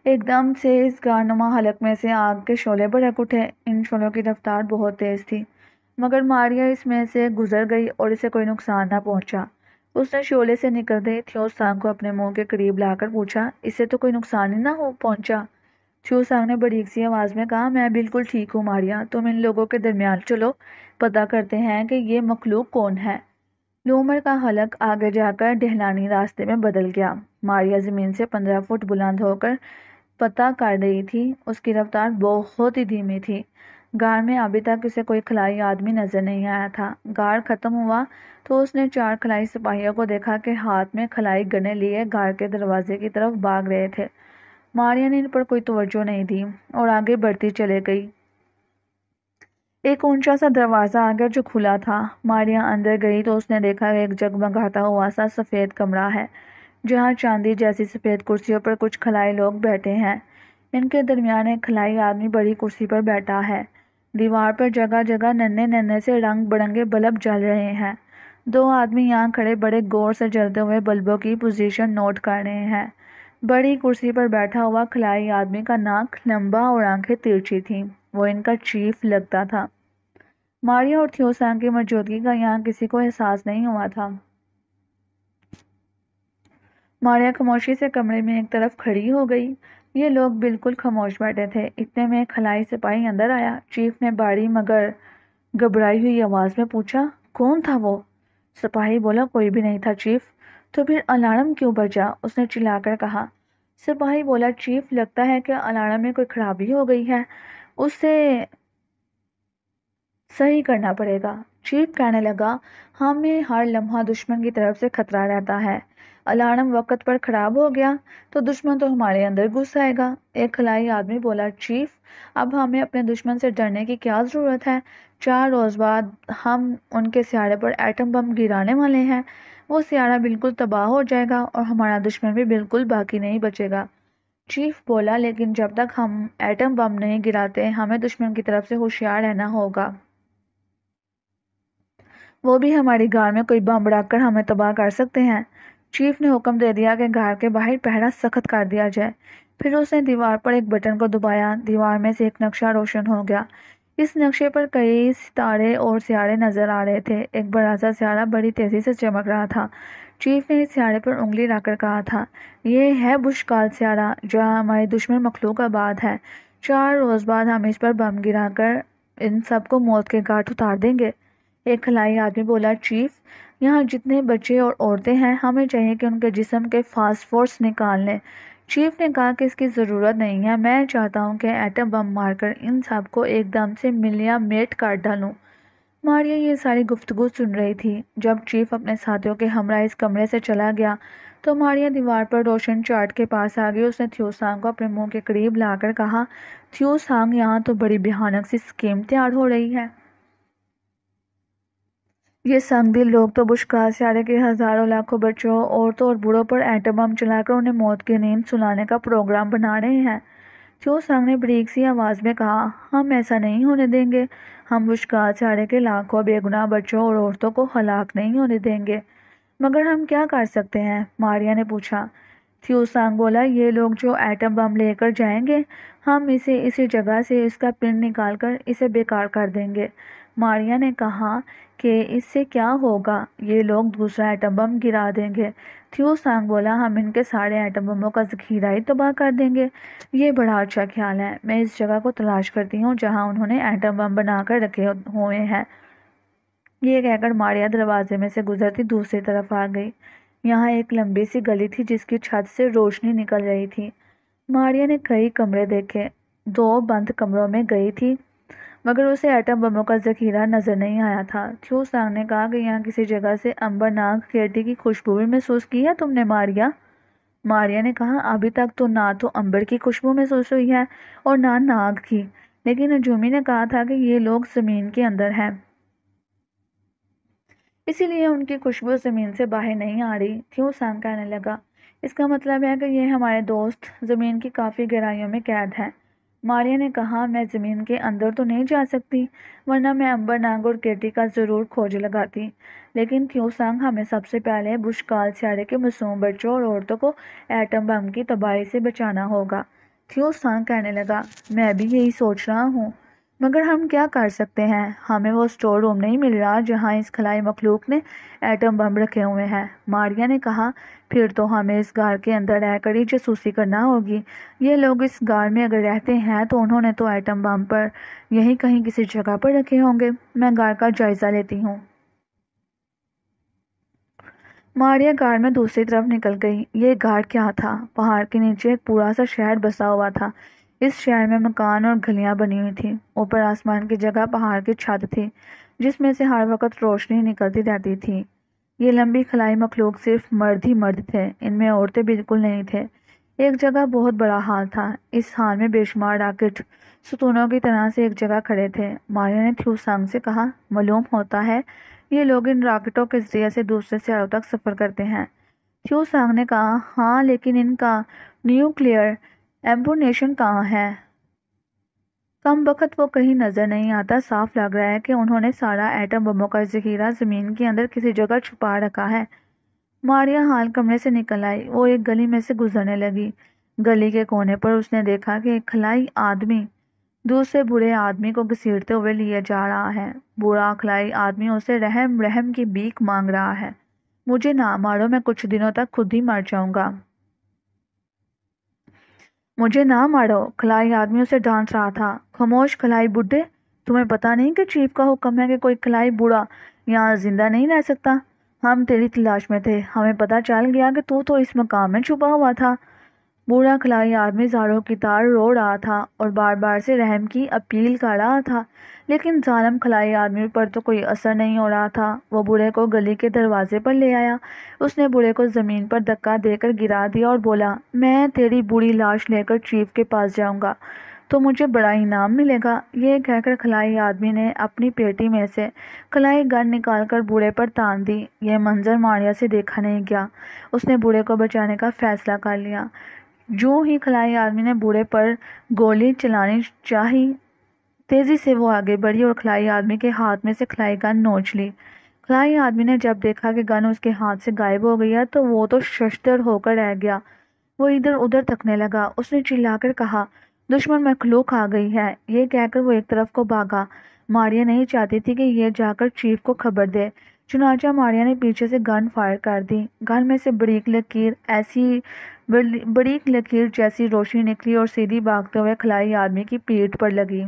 ایک دم سے اس غار نما حلق میں سے آگ کے شعلے بھڑک اٹھے۔ ان شعلوں کی رفتار بہت تیز تھی، مگر ماریا اس میں سے گزر گئی اور اسے کوئی نقصان نہ پہنچا۔ اس نے شعلے سے نکلتے ہی تھیو سانگ کو اپنے منہ کے قریب لا کر پوچھا، اسے تو کوئی نقصان ہی نہ پہنچا؟ تھیو سانگ نے بڑی سی آواز میں کہا، میں بالکل ٹھیک ہوں ماریا، تم ان لوگوں کے درمیان چلو، پتہ کرتے ہیں کہ یہ مخلوق کون ہے۔ لومڑ کا حلق آگے جا کر ڈھلانی راستے میں بدل گیا۔ ماریا زمین سے 15 فٹ بلند ہو کر پتہ کر رہی تھی۔ اس کی رفتار بہت ہی دھیمی تھی۔ غار میں ابھی تک اسے کوئی خلائی آدمی نظر نہیں آیا تھا۔ غار ختم ہوا تو اس نے 4 خلائی سپاہیوں کو دیکھا کہ ہاتھ میں خلائی گنیں لیے غار کے دروازے کی طرف بھاگ رہے تھے۔ ماریا نے ان پر کوئی توجہ نہیں دی اور آگے بڑھتی چلے گئی۔ ایک اونچا سا دروازہ آ گیا جو کھلا تھا۔ ماریا اندر گئی تو اس نے دیکھا کہ ایک جگمگاتا ہوا سا سفید کمرہ ہے جہاں چاندی جیسی سفید کرسیوں پر کچھ خلائی لوگ بیٹھے ہیں۔ ان کے درمیان ایک خلائی آدمی بڑی کرسی پر بیٹھا ہے۔ دیوار پر جگہ جگہ ننھے ننھے سے رنگ برنگے بلب جل رہے ہیں۔ 2 آدمی یہاں کھڑے بڑے غور سے جلتے ہوئے بلبوں کی پوزیشن نوٹ کر رہے ہیں۔ بڑی کرسی پر بیٹھا ہوا خلائی آدمی کا ناک لمبا اور آنکھیں ترچھی تھیں۔ وہ ان کا چیف لگتا تھا۔ ماریا اور تھیو سانگ کی موجودگی کا یہاں کسی کو احساس نہیں ہوا تھا۔ ماریا خاموشی سے کمرے میں ایک طرف کھڑی ہو گئی۔ یہ لوگ بالکل خاموش بیٹھے تھے۔ اتنے میں ایک خلائی سپاہی اندر آیا۔ چیف نے باری مگر گھبرائی ہوئی آواز میں پوچھا، کون تھا وہ؟ سپاہی بولا، کوئی بھی نہیں تھا چیف۔ تو پھر الارم کیوں بجا؟ اس نے چلا کر کہا۔ سپاہی بولا، چیف لگتا ہے کہ الارم میں کوئی خرابی ہو گئی ہے، اسے صحیح کرنا پڑے گا۔ چیف کہنے لگا، ہمیں ہر لمحہ دشمن کی طرف سے خطرہ رہتا ہے۔ الارم وقت پر خراب ہو گیا تو دشمن تو ہمارے اندر گھس آئے گا۔ ایک خلائی آدمی بولا، چیف اب ہمیں اپنے دشمن سے ڈرنے کی کیا ضرورت ہے؟ 4 روز بعد ہم ان کے سیارے پر ایٹم بم گرانے والے ہیں۔ وہ سیارہ بالکل تباہ ہو جائے گا اور ہمارا دشمن بھی بالکل باقی نہیں بچے گا۔ چیف بولا، لیکن جب تک ہم ایٹم بم نہیں گراتے ہمیں دشمن کی طرف سے ہوشیار رہنا ہوگا۔ وہ بھی ہماری غار میں کوئی بم رکھ کر ہمیں تباہ کر سکتے ہیں۔ چیف نے حکم دے دیا کہ غار کے باہر پہرا سخت کر دیا جائے۔ پھر اس نے دیوار پر ایک بٹن کو دبایا۔ دیوار میں سے ایک نقشہ روشن ہو گیا۔ اس نقشے پر کئی ستارے اور سیارے نظر آ رہے تھے۔ ایک بڑا سا سیارہ بڑی تیزی سے چمک رہا تھا۔ چیف نے اس سیارے پر انگلی رکھ کر کہا تھا، یہ ہے بشکال سیارہ جہاں ہماری دشمن مخلوق آباد ہے۔ 4 روز بعد ہم اس پر بم گرا کر ان سب کو موت کے گھاٹ اتار دیں گے۔ ایک خلائی آدمی بولا، چیف یہاں جتنے بچے اور عورتیں ہیں ہمیں چاہیے کہ ان کے جسم کے فاسفورس نکال لیں۔ چیف نے کہا کہ اس کی ضرورت نہیں ہے، میں چاہتا ہوں کہ ایٹم بم مار کر ان سب کو ایک دم سے ملیا میٹ کر ڈالوں۔ ماریا یہ ساری گفتگو سن رہی تھی۔ جب چیف اپنے ساتھیوں کے ہمراہ اس کمرے سے چلا گیا تو ماریا دیوار پر روشن چارٹ کے پاس آ گئی۔ اس نے تھیو سانگ کو اپنے منہ کے قریب لا کر کہا، تھیو سانگ یہاں تو بڑی بھیانک سی اسکیم تیار ہو رہی ہے۔ یہ سنگ دل لوگ تو بشکال سیارے کے ہزاروں لاکھوں بچوں، عورتوں اور بوڑھوں پر ایٹم بم چلا کر انہیں موت کی نیند سلانے کا پروگرام بنا رہے ہیں۔ تھیو سانگ نے باریک سی آواز میں کہا، ہم ایسا نہیں ہونے دیں گے۔ ہم بشکال سیارے کے لاکھوں بے گناہ بچوں اور عورتوں کو ہلاک نہیں ہونے دیں گے۔ مگر ہم کیا کر سکتے ہیں؟ ماریا نے پوچھا۔ تھیو سانگ بولا، یہ لوگ جو ایٹم بم لے کر جائیں گے ہم اسے اسی جگہ سے اس کا پن نکال کر اسے بیکار کر دیں گے۔ ماریا نے کہا کہ اس سے کیا ہوگا؟ یہ لوگ دوسرا ایٹم بم گرا دیں گے۔ تھیو سانگ بولا، ہم ان کے سارے ایٹم بموں کا ذخیرہ ہی تباہ کر دیں گے۔ یہ بڑا اچھا خیال ہے۔ میں اس جگہ کو تلاش کرتی ہوں جہاں انہوں نے ایٹم بم بنا کر رکھے ہوئے ہیں۔ یہ کہہ کر ماریا دروازے میں سے گزرتی دوسری طرف آ گئی۔ یہاں ایک لمبی سی گلی تھی جس کی چھت سے روشنی نکل رہی تھی۔ ماریا نے کئی کمرے دیکھے، 2 بند کمروں میں گئی تھی مگر اسے ایٹم بموں کا ذخیرہ نظر نہیں آیا تھا۔ تھیو سانگ نے کہا کہ یہاں کسی جگہ سے امبرناک کیرٹی کی خوشبو بھی محسوس کی ہے تم نے ماریا؟ ماریا نے کہا، ابھی تک تو نہ تو امبر کی خوشبو محسوس ہوئی ہے اور نہ ناگ کی، لیکن نجومی نے کہا تھا کہ یہ لوگ زمین کے اندر ہیں، اسی لیے ان کی خوشبو زمین سے باہر نہیں آ رہی۔ تھیو سانگ کہنے لگا، اس کا مطلب ہے کہ یہ ہمارے دوست زمین کی کافی گہرائیوں میں قید ہیں۔ ماریا نے کہا، میں زمین کے اندر تو نہیں جا سکتی ورنہ میں امبرناگ اور کیرٹی کا ضرور کھوج لگاتی، لیکن تھیو سانگ ہمیں سب سے پہلے بشکال سیارے کے معصوم بچوں اور عورتوں کو ایٹم بم کی تباہی سے بچانا ہوگا۔ تھیو سانگ کہنے لگا، میں بھی یہی سوچ رہا ہوں، مگر ہم کیا کر سکتے ہیں؟ ہمیں وہ اسٹور روم نہیں مل رہا جہاں اس خلائی مخلوق نے ایٹم بم رکھے ہوئے ہیں۔ ماریا نے کہا، پھر تو ہمیں اس غار کے اندر رہ کر ہی جاسوسی کرنا ہوگی۔ یہ لوگ اس غار میں اگر رہتے ہیں تو انہوں نے تو ایٹم بم پر یہیں کہیں کسی جگہ پر رکھے ہوں گے۔ میں غار کا جائزہ لیتی ہوں۔ ماریا غار میں دوسری طرف نکل گئی۔ یہ غار کیا تھا؟ پہاڑ کے نیچے ایک پورا سا شہر بسا ہوا تھا۔ اس شہر میں مکان اور گلیاں بنی ہوئی تھیں۔ اوپر آسمان کی جگہ پہاڑ کی چھت تھی جس میں سے ہر وقت روشنی نکلتی رہتی تھی۔ یہ لمبی خلائی مخلوق صرف مرد ہی مرد تھے، ان میں عورتیں بالکل نہیں تھے۔ ایک جگہ بہت بڑا ہال تھا۔ اس ہال میں بے شمار راکٹ ستونوں کی طرح سے ایک جگہ کھڑے تھے۔ ماریا نے تھیو سانگ سے کہا، معلوم ہوتا ہے یہ لوگ ان راکٹوں کے ذریعے سے دوسرے سیاروں تک سفر کرتے ہیں۔ تھیو سانگ نے کہا، ہاں لیکن ان کا نیوکلیئر ایمبونیشن کہاں ہے؟ کم بخت وہ کہیں نظر نہیں آتا۔ صاف لگ رہا ہے کہ انہوں نے سارا ایٹم بموں کا ذخیرہ زمین کے اندر کسی جگہ چھپا رکھا ہے۔ ماریا حال کمرے سے نکل آئی۔ وہ ایک گلی میں سے گزرنے لگی۔ گلی کے کونے پر اس نے دیکھا کہ ایک خلائی آدمی دوسرے بوڑھے آدمی کو گھسیٹتے ہوئے لیے جا رہا ہے۔ بوڑھا خلائی آدمی اسے رحم رحم کی بھیک مانگ رہا ہے۔ مجھے نہ مارو، میں کچھ دنوں تک خود ہی مر جاؤں گا۔ مجھے نہ مارو، خلائی آدمی اسے ڈانٹ رہا تھا۔ خاموش خلائی بڈھے، تمہیں پتا نہیں کہ چیف کا حکم ہے کہ کوئی خلائی بوڑھا یہاں زندہ نہیں رہ سکتا؟ ہم تیری تلاش میں تھے، ہمیں پتا چل گیا کہ تو اس مقام میں چھپا ہوا تھا۔ بوڑھا خلائی آدمی زاروں کی طرح رو رہا تھا اور بار بار سے رحم کی اپیل کر رہا تھا، لیکن ظالم خلائی آدمی پر تو کوئی اثر نہیں ہو رہا تھا۔ وہ بوڑھے کو گلی کے دروازے پر لے آیا۔ اس نے بوڑھے کو زمین پر دھکا دے کر گرا دیا اور بولا، میں تیری بوڑھی لاش لے کر چیف کے پاس جاؤں گا تو مجھے بڑا انعام ملے گا۔ یہ کہہ کر خلائی آدمی نے اپنی پیٹی میں سے خلائی گن نکال کر بوڑھے پر تان دی۔ یہ منظر ماریا سے دیکھا نہیں گیا۔ اس نے بوڑھے کو بچانے کا فیصلہ کر لیا۔ جو ہی خلائی آدمی نے بوڑھے پر گولی چلانی چاہی، تیزی سے وہ آگے بڑھی اور خلائی آدمی کے ہاتھ میں سے خلائی گن نوچ لی۔ خلائی آدمی نے جب دیکھا کہ گن اس کے ہاتھ سے غائب ہو گئی ہے تو وہ تو ششدر ہو کر رہ گیا۔ وہ ادھر ادھر تکنے لگا۔ اس نے چلا کر کہا، دشمن مخلوق آ گئی ہے۔ یہ کہہ کر وہ ایک طرف کو بھاگا۔ ماریا نہیں چاہتی تھی کہ یہ جا کر چیف کو خبر دے، چنانچہ ماریا نے پیچھے سے گن فائر کر دی۔ گن میں سے بڑی لکیر جیسی روشنی نکلی اور سیدھی بھاگتے ہوئے خلائی آدمی کی پیٹھ پر لگی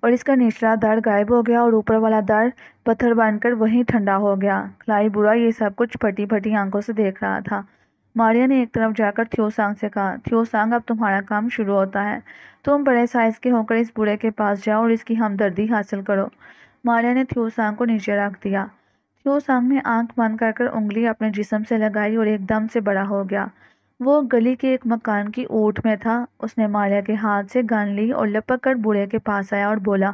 اور اس کا نچلا دڑ غائب ہو گیا اور اوپر والا دڑ پتھر بن کر وہیں ٹھنڈا ہو گیا۔ خلائی بوڑھا یہ سب کچھ پھٹی پھٹی آنکھوں سے دیکھ رہا تھا۔ ماریا نے ایک طرف جا کر تھیو سانگ سے کہا، تھیو سانگ، اب تمہارا کام شروع ہوتا ہے۔ تم بڑے سائز کے ہو کر اس بوڑھے کے پاس جاؤ اور اس کی ہمدردی حاصل کرو۔ ماریا نے تھیو سانگ کو نیچے رکھ دیا۔ تھیو سانگ نے آنکھ بند کر کر انگلی اپنے جسم سے لگائی اور ایک دم سے بڑا ہو گیا۔ وہ گلی کے ایک مکان کی اوٹ میں تھا۔ اس نے ماریا کے ہاتھ سے گن لی اور لپک کر بوڑھے کے پاس آیا اور بولا،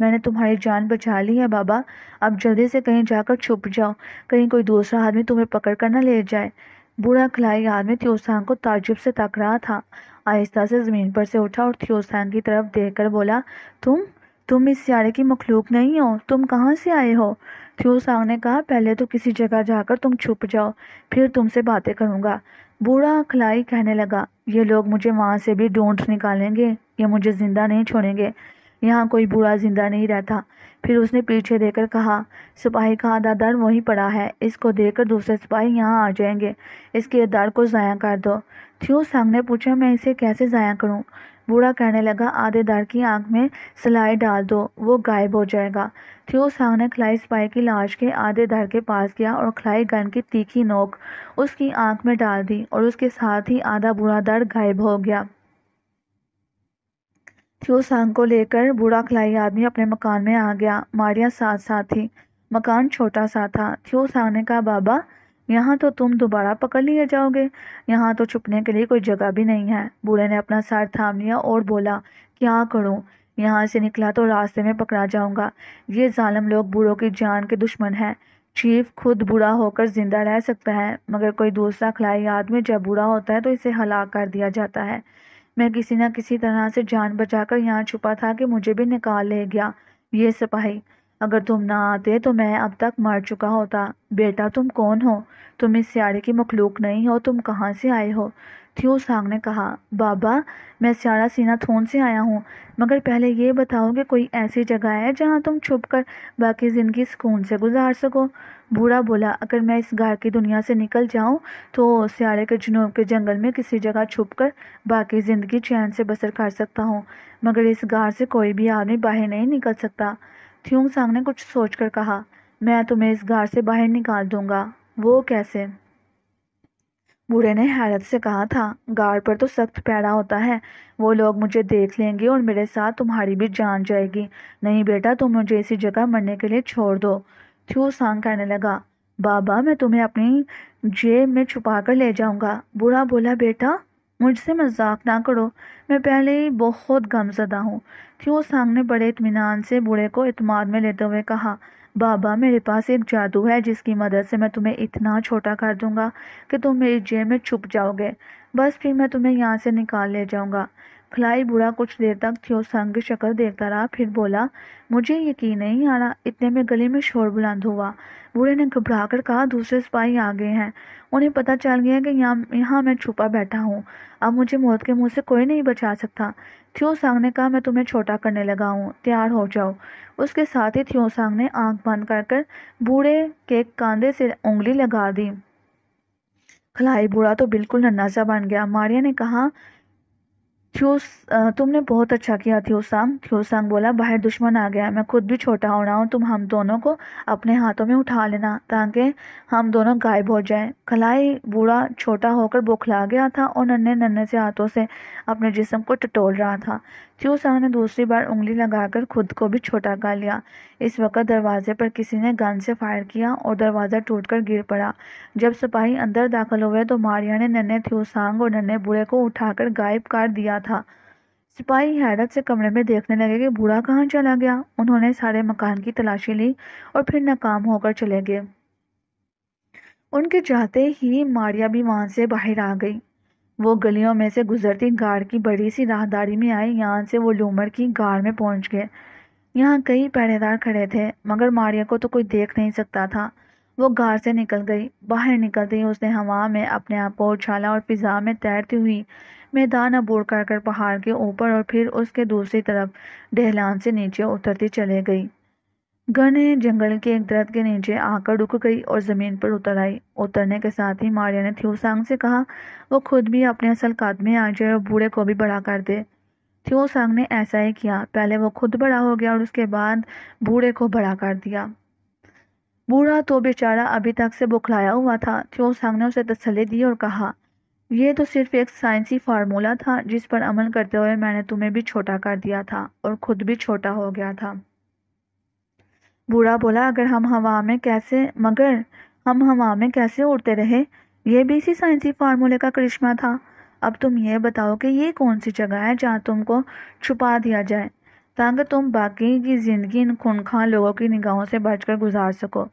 میں نے تمہاری جان بچا لی ہے بابا، اب جلدی سے کہیں جا کر چھپ جاؤ، کہیں کوئی دوسرا آدمی تمہیں پکڑ کر نہ لے جائے۔ بوڑھا خلائی آدمی تھیو سانگ کو تعجب سے تک رہا تھا۔ آہستہ سے زمین پر سے اٹھا اور تھیو سانگ کی طرف دیکھ کر بولا، تم اس سیارے کی مخلوق نہیں ہو، تم کہاں سے آئے ہو؟ تھیو سانگ نے کہا، پہلے تو کسی جگہ جا کر تم چھپ جاؤ، پھر تم سے باتیں کروں گا۔ بوڑھا خلائی کہنے لگا، یہ لوگ مجھے وہاں سے بھی ڈھونڈ نکالیں گے، یہ مجھے زندہ نہیں چھوڑیں گے، یہاں کوئی بوڑھا زندہ نہیں رہتا۔ پھر اس نے پیچھے دے کر کہا، سپاہی کا آدھا دڑ وہیں پڑا ہے، اس کو دے کر دوسرے سپاہی یہاں آ جائیں گے، اس کے دڑ کو ضائع کر دو۔ تھیو سانگ نے پوچھا، میں اسے کیسے ضائع کروں؟ بوڑھا کہنے لگا، آدھے دڑ کی آنکھ میں سلائی ڈال دو، وہ غائب ہو جائے گا۔ تھیو سانگ نے خلائی سپاہی کی لاش کے آدھے دڑ کے پاس گیا اور خلائی گن کی تیکھی نوک اس کی آنکھ میں ڈال دی اور اس کے ساتھ ہی آدھا بوڑھا دڑ غائب ہو گیا۔ تھیو سانگ کو لے کر بوڑھا خلائی آدمی اپنے مکان میں آ گیا۔ ماریا ساتھ ساتھ تھی۔ مکان چھوٹا سا تھا۔ تھیو سانگ نے کہا، بابا، یہاں تو تم دوبارہ پکڑ لیے جاؤ گے، یہاں تو چھپنے کے لیے کوئی جگہ بھی نہیں ہے۔ بوڑھے نے اپنا سر تھام لیا اور بولا، کیا کروں؟ یہاں سے نکلا تو راستے میں پکڑا جاؤں گا۔ یہ ظالم لوگ بوڑھوں کی جان کے دشمن ہیں۔ چیف خود بوڑھا ہو کر زندہ رہ سکتا ہے، مگر کوئی دوسرا خلائی آدمی جب بوڑھا ہوتا ہے تو اسے ہلاک کر دیا جاتا ہے۔ میں کسی نہ کسی طرح سے جان بچا کر یہاں چھپا تھا کہ مجھے بھی نکال لے گیا یہ سپاہی۔ اگر تم نہ آتے تو میں اب تک مر چکا ہوتا۔ بیٹا، تم کون ہو؟ تم اس سیارے کی مخلوق نہیں ہو، تم کہاں سے آئے ہو؟ تھیو سانگ نے کہا، بابا، میں سیارہ سینہ تھون سے آیا ہوں، مگر پہلے یہ بتاؤ کہ کوئی ایسی جگہ ہے جہاں تم چھپ کر باقی زندگی سکون سے گزار سکو۔ بوڑھا بولا، اگر میں اس گھر کی دنیا سے نکل جاؤں تو سیارے کے جنوب کے جنگل میں کسی جگہ چھپ کر باقی زندگی چین سے بسر کر سکتا ہوں، مگر اس غار سے کوئی بھی آدمی باہر نہیں نکل سکتا۔ تھیو سانگ نے کچھ سوچ کر کہا، میں تمہیں اس غار سے باہر نکال دوں گا۔ وہ کیسے؟ بوڑھے نے حیرت سے کہا تھا، غار پر تو سخت پیڑا ہوتا ہے، وہ لوگ مجھے دیکھ لیں گے اور میرے ساتھ تمہاری بھی جان جائے گی۔ نہیں بیٹا، تم مجھے اسی جگہ مرنے کے لیے چھوڑ دو۔ تھیو سانگ کہنے لگا، بابا، میں تمہیں اپنی جیب میں چھپا کر لے جاؤں گا۔ بوڑھا بولا، بیٹا، مجھ سے مذاق نہ کرو، میں پہلے ہی بہت غم زدہ ہوں۔ تھیو سانگ نے بڑے اطمینان سے بوڑھے کو اعتماد میں لیتے ہوئے کہا، بابا، میرے پاس ایک جادو ہے جس کی مدد سے میں تمہیں اتنا چھوٹا کر دوں گا کہ تم میری جیب میں چھپ جاؤ گے، بس پھر میں تمہیں یہاں سے نکال لے جاؤں گا۔ خلائی بوڑھا کچھ دیر تک تھیوسانگ کی شکل دیکھتا رہا، پھر بولا، مجھے یقین نہیں آ رہا۔ اتنے میں گلی میں شور بلند ہوا۔ بوڑھے نے گھبرا کر کہا، دوسرے سپاہی آ گئے ہیں، انہیں پتہ چل گیا کہ یہاں میں چھپا بیٹھا ہوں، اب مجھے موت کے منہ سے کوئی نہیں بچا سکتا۔ تھیوسانگ نے کہا، میں تمہیں چھوٹا کرنے لگا ہوں، تیار ہو جاؤ۔ اس کے ساتھ ہی تھیوسانگ نے آنکھ بند کر بوڑھے کے کاندھے سے انگلی لگا دی۔ خلائی بوڑھا تو بالکل ننھا سا بن گیا۔ ماریا نے کہا، تم نے بہت اچھا کیا تھیوسانگ۔ تھیوسانگ بولا، باہر دشمن آ گیا، میں خود بھی چھوٹا ہو رہا ہوں، تم ہم دونوں کو اپنے ہاتھوں میں اٹھا لینا تاکہ ہم دونوں غائب ہو جائیں۔ خلائی بوڑھا چھوٹا ہو کر بوکھلا گیا تھا اور ننھے ننھے سے ہاتھوں سے اپنے جسم کو ٹٹول رہا تھا۔ تھیوسانگ نے دوسری بار انگلی لگا کر خود کو بھی چھوٹا کر لیا۔ اس وقت دروازے پر کسی نے گن سے فائر کیا اور دروازہ ٹوٹ کر گر پڑا۔ جب سپاہی اندر داخل ہوئے تو ماریا نے ننھے تھیوسانگ اور ننھے بوڑھے کو اٹھا کر غائب کر دیا تھا۔ سپاہی حیرت سے کمرے میں دیکھنے لگے کہ بوڑھا کہاں چلا گیا۔ انہوں نے سارے مکان کی تلاشی لی اور پھر ناکام ہو کر چلے گئے۔ ان کے جاتے ہی ماریا بھی وہاں سے باہر آ گئی۔ وہ گلیوں میں سے گزرتی غار کی بڑی سی راہداری میں آئی۔ یہاں سے وہ لومڑ کی غار میں پہنچ گئے۔ یہاں کئی پہرے دار کھڑے تھے مگر ماریا کو تو کوئی دیکھ نہیں سکتا تھا۔ وہ غار سے نکل گئی۔ باہر نکلتے ہی اس نے ہوا میں اپنے آپ کو اچھالا اور فضا میں تیرتی ہوئی میدان عبور کر پہاڑ کے اوپر اور پھر اس کے دوسری طرف ڈھلان سے نیچے اترتی چلے گئی۔ گھنے جنگل کے ایک درخت کے نیچے آ کر رک گئی اور زمین پر اتر آئی۔ اترنے کے ساتھ ہی ماریا نے تھیوسانگ سے کہا، وہ خود بھی اپنے اصل قد میں آ جائے اور بوڑھے کو بھی بڑا کر دے۔ تھیوسانگ نے ایسا ہی کیا، پہلے وہ خود بڑا ہو گیا اور اس کے بعد بوڑھے کو بڑا کر دیا۔ بوڑھا تو بیچارہ ابھی تک سے بوکھلایا ہوا تھا۔ تھیوسانگ نے اسے تسلی دی اور کہا، یہ تو صرف ایک سائنسی فارمولا تھا جس پر عمل کرتے ہوئے میں نے تمہیں بھی چھوٹا کر دیا تھا اور خود بھی چھوٹا ہو گیا تھا۔ بوڑھا بولا، مگر ہم ہوا میں کیسے اڑتے رہے؟ یہ بھی اسی سائنسی فارمولے کا کرشمہ تھا۔ اب تم یہ بتاؤ کہ یہ کون سی جگہ ہے جہاں تم کو چھپا دیا جائے تاکہ تم باقی کی زندگی ان خونخوار لوگوں کی نگاہوں سے بچ کر گزار سکو۔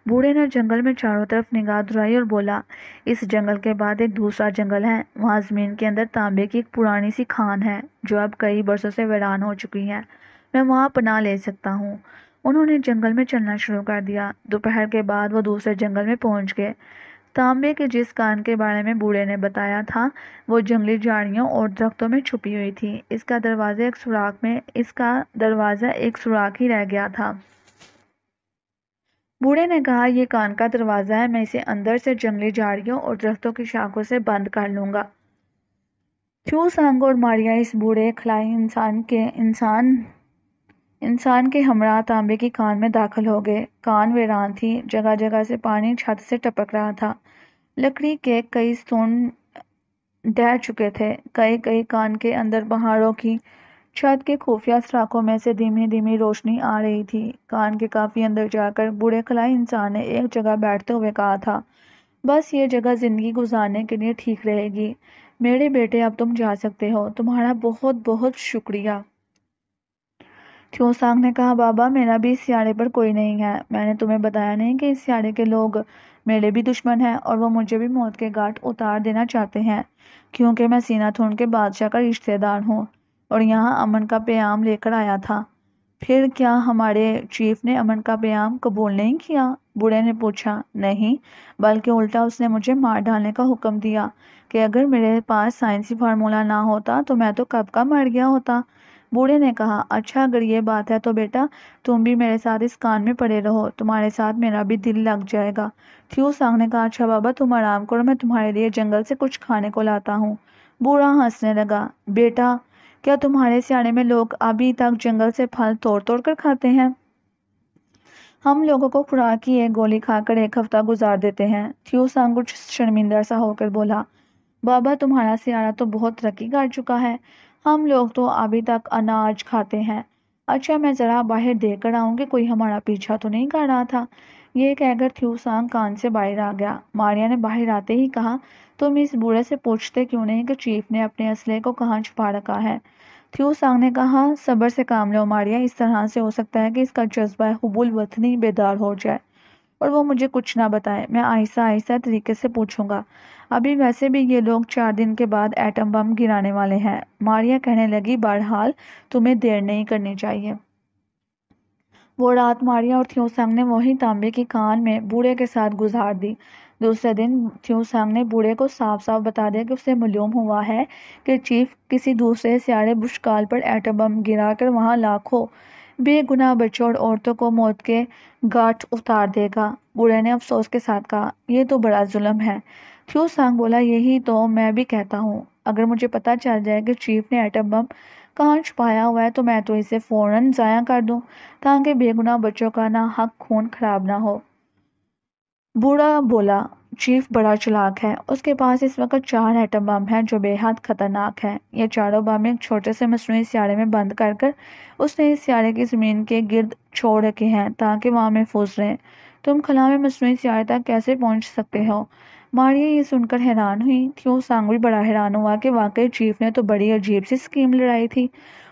بوڑھے نے جنگل میں چاروں طرف نگاہ دہرائی اور بولا، اس جنگل کے بعد ایک دوسرا جنگل ہے، وہاں زمین کے اندر تانبے کی ایک پرانی سی کھان ہے جو اب کئی برسوں سے ویران ہو چکی ہے، میں وہاں پناہ لے سکتا ہوں۔ انہوں نے جنگل میں چلنا شروع کر دیا۔ دوپہر کے بعد وہ دوسرے جنگل میں پہنچ گئے۔ تانبے کے جس کان کے بارے میں بوڑھے نے بتایا تھا وہ جنگلی جھاڑیوں اور درختوں میں چھپی ہوئی تھی۔ اس کا دروازہ ایک سوراخ ہی رہ گیا تھا۔ بوڑھے نے کہا، یہ کان کا دروازہ ہے، میں اسے اندر سے جنگلی جھاڑیوں اور درختوں کی شاخوں سے بند کر لوں گا۔ تھیوسانگ اور ماریا اس بوڑھے خلائی انسان کے ہمراہ تانبے کی کان میں داخل ہو گئے۔ کان ویران تھی، جگہ جگہ سے پانی چھت سے ٹپک رہا تھا۔ لکڑی کے کئی ستون ڈھہ چکے تھے۔ کئی کان کے اندر پہاڑوں کی چھت کے خفیہ سوراخوں میں سے دھیمی دھیمی روشنی آ رہی تھی۔ کان کے کافی اندر جا کر بوڑھے خلائی انسان نے ایک جگہ بیٹھتے ہوئے کہا تھا، بس یہ جگہ زندگی گزارنے کے لیے ٹھیک رہے گی۔ میرے بیٹے، اب تم جا سکتے ہو، تمہارا بہت بہت شکریہ۔ تھیوسانگ نے کہا، بابا، میرا بھی اس سیارے پر کوئی نہیں ہے۔ میں نے تمہیں بتایا نہیں کہ اس سیارے کے لوگ میرے بھی دشمن ہیں اور وہ مجھے بھی موت کے گھاٹ اتار دینا چاہتے ہیں کیونکہ میں سینہ تھون کے بادشاہ کا رشتہ دار ہوں اور یہاں امن کا پیغام لے کر آیا تھا۔ پھر کیا ہمارے چیف نے امن کا پیغام قبول نہیں کیا؟ بوڑھے نے پوچھا۔ نہیں، بلکہ الٹا اس نے مجھے مار ڈالنے کا حکم دیا کہ اگر میرے پاس سائنسی فارمولا نہ ہوتا تو میں تو کب کا مر گیا ہوتا۔ بوڑھے نے کہا، اچھا، اگر یہ بات ہے تو بیٹا تم بھی میرے ساتھ اس کان میں پڑے رہو، تمہارے ساتھ میرا بھی دل لگ جائے گا۔ تھیوسانگ نے کہا، اچھا بابا، تم آرام کرو، میں تمہارے لیے جنگل سے کچھ کھانے کو لاتا ہوں۔ بوڑھا ہنسنے لگا، بیٹا، کیا تمہارے سیارے میں لوگ ابھی تک جنگل سے پھل توڑ توڑ کر کھاتے ہیں؟ ہم لوگوں کو خوراک کی ایک گولی کھا کر ایک ہفتہ گزار دیتے ہیں۔ تھیوسانگ کچھ شرمندہ سا ہو کر بولا، بابا، تمہارا سیارہ تو بہت ترقی کر چکا ہے، ہم لوگ تو ابھی تک اناج کھاتے ہیں۔ اچھا، میں ذرا باہر دیکھ کر آؤں کہ کوئی ہمارا پیچھا تو نہیں کر رہا تھا۔ یہ کہہ کر تھیوسانگ کان سے باہر آ گیا۔ ماریا نے باہر آتے ہی کہا، تم اس بوڑھے سے پوچھتے کیوں نہیں کہ چیف نے اپنے اسلحے کو کہاں چھپا رکھا ہے؟ تھیوسانگ نے کہا، صبر سے کام لو ماریا، اس طرح سے ہو سکتا ہے کہ اس کا جذبہ حب الوطنی بیدار ہو جائے۔ اور وہ مجھے کچھ نہ بتائے، میں آہستہ آہستہ طریقے سے پوچھوں گا۔ ابھی ویسے بھی یہ لوگ 4 دن کے بعد ایٹم بم گرانے والے ہیں۔ ماریا کہنے لگی، بہرحال تمہیں دیر نہیں کرنی چاہیے۔ وہ رات ماریا اور تھیو سانگ نے وہی تانبے کی کان میں بوڑھے کے ساتھ گزار دی۔ دوسرے دن تھیو سانگ نے بوڑھے کو صاف صاف بتا دیا کہ اسے معلوم ہوا ہے کہ چیف کسی دوسرے سیارے بشکال پر ایٹم بم گرا کر وہاں لاکھوں بے گناہ بچوں اور عورتوں کو موت کے گھاٹ اتار دے گا۔ بوڑھے نے افسوس کے ساتھ کہا، یہ تو بڑا ظلم ہے۔ تھیو سانگ بولا، یہی تو میں بھی کہتا ہوں۔ اگر مجھے پتا چل جائے کہ چیف نے ایٹم بم کہاں چھپایا ہوا ہے تو میں تو اسے فوراً ضائع کر دوں تاکہ بے گناہ بچوں کا نہ حق خون خراب نہ ہو۔ بوڑھا بولا، چیف بڑا چلاک ہے۔ اس کے پاس اس وقت 4 ایٹم بم ہیں جو بے حد خطرناک ہیں۔ یہ چاروں بم ایک چھوٹے سے مصنوعی سیارے میں بند کر کر اس نے اس سیارے کی زمین کے گرد چھوڑ رکھے ہیں تاکہ وہاں محفوظ رہیں۔ تم خلا میں مصنوعی سیارے تک کیسے پہنچ سکتے ہو؟ ماریا یہ سن کر حیران ہوئی۔ تھیو سانگ بھی بڑا حیران ہوا کہ واقعی چیف نے تو بڑی عجیب سی اسکیم لڑائی تھی۔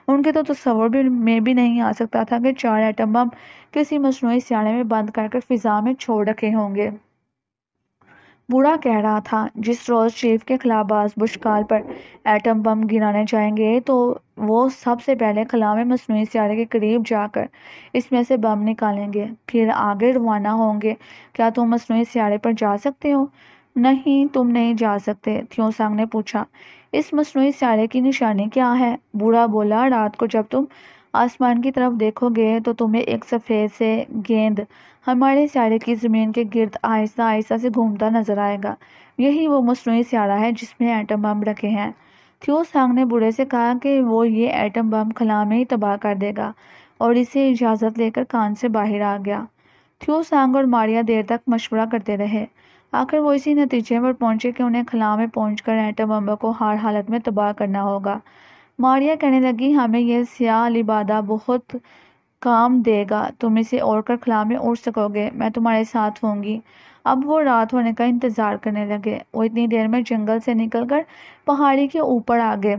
ان کے تو تصور میں بھی نہیں آ سکتا تھا کہ 4 ایٹم بم کسی مصنوعی سیارے میں بند کر کر فضا میں چھوڑ رکھے ہوں گے۔ بوڑھا کہہ رہا تھا، جس روز چیف کے خلاباز بشکال پر ایٹم بم گرانے جائیں گے تو وہ سب سے پہلے خلا میں مصنوعی سیارے کے قریب جا کر اس میں سے بم نکالیں گے، پھر آگے روانہ ہوں گے۔ کیا تم مصنوعی سیارے پر جا سکتے ہو؟ نہیں، تم نہیں جا سکتے، تھیو سانگ نے پوچھا۔ اس مصنوعی سیارے کی نشانی کیا ہے؟ بوڑھا بولا، رات کو جب تم آسمان کی طرف دیکھو گے تو تمہیں ایک سفید سے گیند ہمارے سیارے کی زمین کے گرد آہستہ آہستہ سے گھومتا نظر آئے گا۔ یہی وہ مصنوعی سیارہ ہے جس میں ایٹم بم رکھے ہیں۔ تھیو سانگ نے بوڑھے سے کہا کہ وہ یہ ایٹم بم خلا میں ہی تباہ کر دے گا اور اسے اجازت لے کر کان سے باہر آ گیا۔ تھیو سانگ اور ماریا دیر تک مشورہ کرتے رہے۔ آخر وہ اسی نتیجے پر پہنچے کہ انہیں خلا میں پہنچ کر ایٹم بم کو ہر حالت میں تباہ کرنا ہوگا۔ ماریا کہنے لگی، ہمیں یہ سیاہ لبادہ بہت کام دے گا، تم اسے اوڑھ کر خلا میں اڑ سکو گے، میں تمہارے ساتھ ہوں گی۔ اب وہ رات ہونے کا انتظار کرنے لگے۔ وہ اتنی دیر میں جنگل سے نکل کر پہاڑی کے اوپر آ گئے۔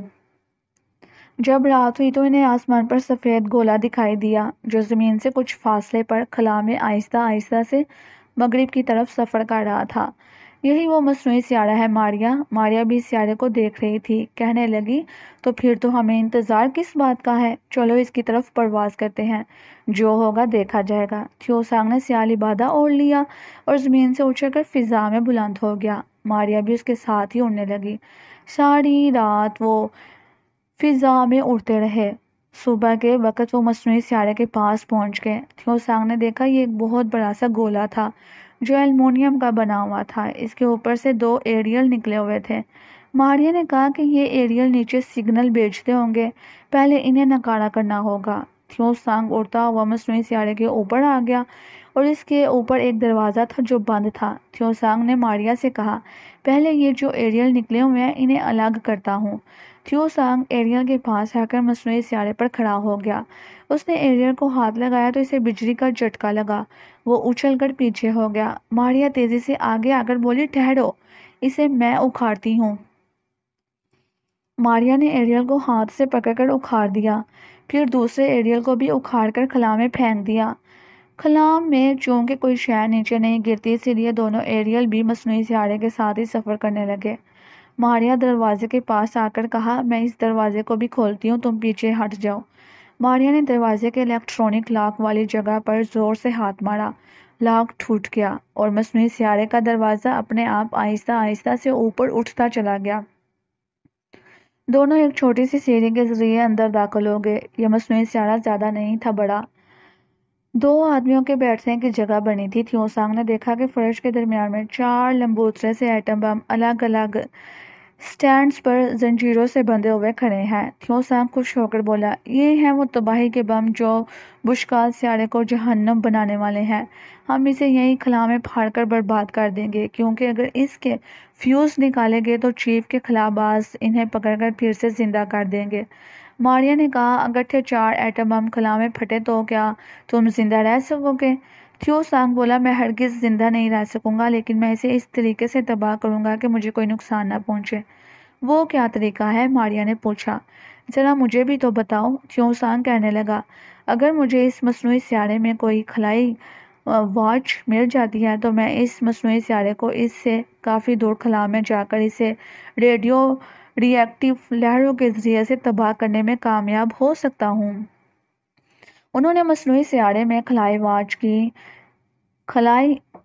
جب رات ہوئی تو انہیں آسمان پر سفید گولا دکھائی دیا جو زمین سے کچھ فاصلے پر خلا میں آہستہ آہستہ سے مغرب کی طرف سفر کر رہا تھا۔ یہی وہ مصنوعی سیارہ ہے ماریا۔ ماریا بھی اس سیارے کو دیکھ رہی تھی، کہنے لگی، تو پھر تو ہمیں انتظار کس بات کا ہے؟ چلو اس کی طرف پرواز کرتے ہیں، جو ہوگا دیکھا جائے گا۔ تھیو سانگ نے سیاہ لبادہ اوڑھ لیا اور زمین سے اچھل کر فضا میں بلند ہو گیا۔ ماریا بھی اس کے ساتھ ہی اڑنے لگی۔ ساری رات وہ فضا میں اڑتے رہے۔ صبح کے وقت وہ مصنوعی سیارے کے پاس پہنچ گئے۔ تھیو سانگ نے دیکھا یہ ایک بہت بڑا سا گولا تھا جو ایلومینیم کا بنا ہوا تھا۔ اس کے اوپر سے 2 ایریل نکلے ہوئے تھے۔ ماریا نے کہا کہ یہ ایریل نیچے سگنل بھیجتے ہوں گے، پہلے انہیں ناکارہ کرنا ہوگا۔ تھیو سانگ اڑتا ہوا مصنوعی سیارے کے اوپر آ گیا اور اس کے اوپر ایک دروازہ تھا جو بند تھا۔ تھیو سانگ نے ماریا سے کہا، پہلے یہ جو ایریل نکلے ہوئے ہیں انہیں الگ کرتا ہوں۔ تھیو سانگ ایریل کے پاس آ کر مصنوعی سیارے پر کھڑا ہو گیا۔ اس نے ایریل کو ہاتھ لگایا تو اسے بجلی کا جھٹکا لگا، وہ اچھل کر پیچھے ہو گیا۔ ماریا تیزی سے آگے آ کر بولی، ٹھہرو، اسے میں اکھاڑتی ہوں۔ ماریا نے ایریل کو ہاتھ سے پکڑ کر اکھاڑ دیا، پھر دوسرے ایریل کو بھی اکھاڑ کر خلا میں پھینک دیا۔ خلا میں چونکہ کوئی شے نیچے نہیں گرتی، اسی لیے دونوں ایریل بھی مصنوعی سیارے کے ساتھ ہی سفر کرنے لگے۔ ماریا دروازے کے پاس آ کر کہا، میں اس دروازے کو بھی کھولتی ہوں، تم پیچھے ہٹ جاؤ۔ ماریا نے دروازے کے الیکٹرانک لاک والی جگہ پر زور سے ہاتھ مارا، لاک ٹوٹ گیا اور مصنوعی سیارے کا دروازہ اپنے آپ آہستہ آہستہ سے اوپر اٹھتا چلا گیا۔ دونوں ایک چھوٹی سی سیڑھی کے ذریعے اندر داخل ہو گئے۔ یہ مصنوعی سیارہ زیادہ نہیں تھا بڑا، 2 آدمیوں کے بیٹھنے کی جگہ بنی تھی۔ تھیو سانگ نے دیکھا کہ فرش کے درمیان میں 4 لمبوترے سے ایٹم بم الگ الگ سٹینڈز پر زنجیروں سے بندھے ہوئے کھڑے ہیں۔ تھیو سانگ خوش ہو کر بولا، یہ ہیں وہ تباہی کے بم جو بشکال سیارے کو جہنم بنانے والے ہیں۔ ہم اسے یہیں خلا میں پھاڑ کر برباد کر دیں گے، کیونکہ اگر اس کے فیوز نکالے گئے تو چیف کے خلاباز انہیں پکڑ کر پھر سے زندہ کر دیں گے۔ ماریا نے کہا، اگر 4 ایٹم بم خلا میں پھٹے تو کیا تم زندہ رہ سکو گے؟ تھیو سانگ بولا، میں ہرگز زندہ نہیں رہ سکوں گا، لیکن میں اسے اس طریقے سے تباہ کروں گا کہ مجھے کوئی نقصان نہ پہنچے۔ وہ کیا طریقہ ہے؟ ماریا نے پوچھا۔ ذرا مجھے بھی تو بتاؤ، تھیو سانگ کہنے لگا، اگر مجھے اس مصنوعی سیارے میں کوئی خلائی واچ مل جاتی ہے تو میں اس مصنوعی سیارے کو اس سے کافی دور خلا میں جا کر اسے ریڈیو ری ایکٹیو لہروں کے ذریعے سے تباہ کرنے میں کامیاب ہو سکتا ہوں۔ انہوں نے مصنوعی سیارے میں خلائی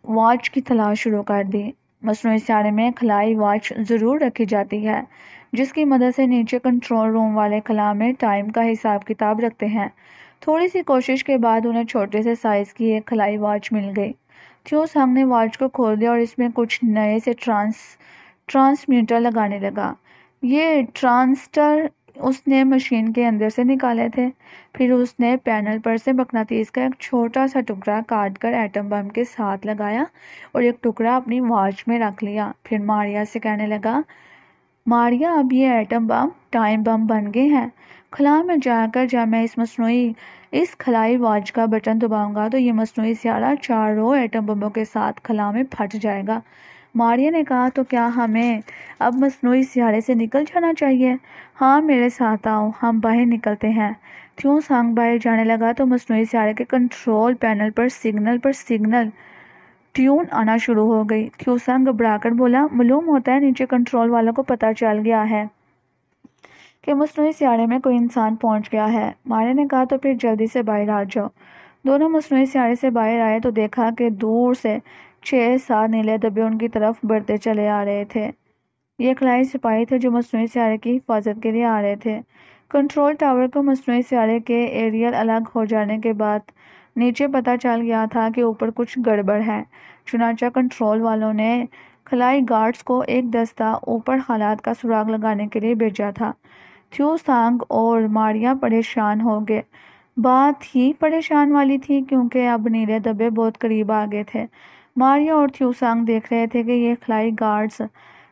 واچ کی تلاش شروع کر دی۔ مصنوعی سیارے میں خلائی واچ ضرور رکھی جاتی ہے جس کی مدد سے نیچے کنٹرول روم والے خلا میں ٹائم کا حساب کتاب رکھتے ہیں۔ تھوڑی سی کوشش کے بعد انہیں چھوٹے سے سائز کی ایک خلائی واچ مل گئی۔ تھیو سانگ نے واچ کو کھول دیا اور اس میں کچھ نئے سے ٹرانسمیٹر لگانے لگا۔ یہ ٹرانسٹر اس نے مشین کے اندر سے نکالے تھے۔ پھر اس نے پینل پر سے مقناطیس کا ایک چھوٹا سا ٹکڑا کاٹ کر ایٹم بم کے ساتھ لگایا اور ایک ٹکڑا اپنی واچ میں رکھ لیا۔ پھر ماریا سے کہنے لگا، ماریا، اب یہ ایٹم بم ٹائم بم بن گئے ہیں۔ خلا میں جا کر جب میں اس خلائی واچ کا بٹن دباؤں گا تو یہ مصنوعی سیارہ 4 رو ایٹم بموں کے ساتھ خلا میں پھٹ جائے گا۔ ماریا نے کہا، تو کیا ہمیں اب مصنوعی سیارے سے نکل جانا چاہیے؟ ہاں، میرے ساتھ آؤ، ہم باہر نکلتے ہیں۔ تھیو سانگ باہر جانے لگا تو مصنوعی سیارے کے کنٹرول پینل پر سگنل ٹیون آنا شروع ہو گئی۔ تھیو سانگ گھبرا کر بولا، معلوم ہوتا ہے نیچے کنٹرول والوں کو پتہ چل گیا ہے کہ مصنوعی سیارے میں کوئی انسان پہنچ گیا ہے۔ ماریا نے کہا، تو پھر جلدی سے باہر آ جاؤ۔ دونوں مصنوعی سیارے سے باہر آئے تو دیکھا کہ دور سے 6-7 نیلے دبے ان کی طرف بڑھتے چلے آ رہے تھے۔ یہ خلائی سپاہی تھے جو مصنوعی سیارے کی حفاظت کے لیے آ رہے تھے۔ کنٹرول ٹاور کو مصنوعی سیارے کے ایریل الگ ہو جانے کے بعد نیچے پتہ چل گیا تھا کہ اوپر کچھ گڑبڑ ہے۔ چنانچہ کنٹرول والوں نے خلائی گارڈز کو ایک دستہ اوپر حالات کا سراغ لگانے کے لیے بھیجا تھا۔ تھیو سانگ اور ماریا پریشان ہو گئے۔ بات ہی پریشان والی تھی کیونکہ اب نیلے دبے بہت قریب آ گئے تھے۔ ماریا اور تھیو سانگ دیکھ رہے تھے کہ یہ خلائی گارڈز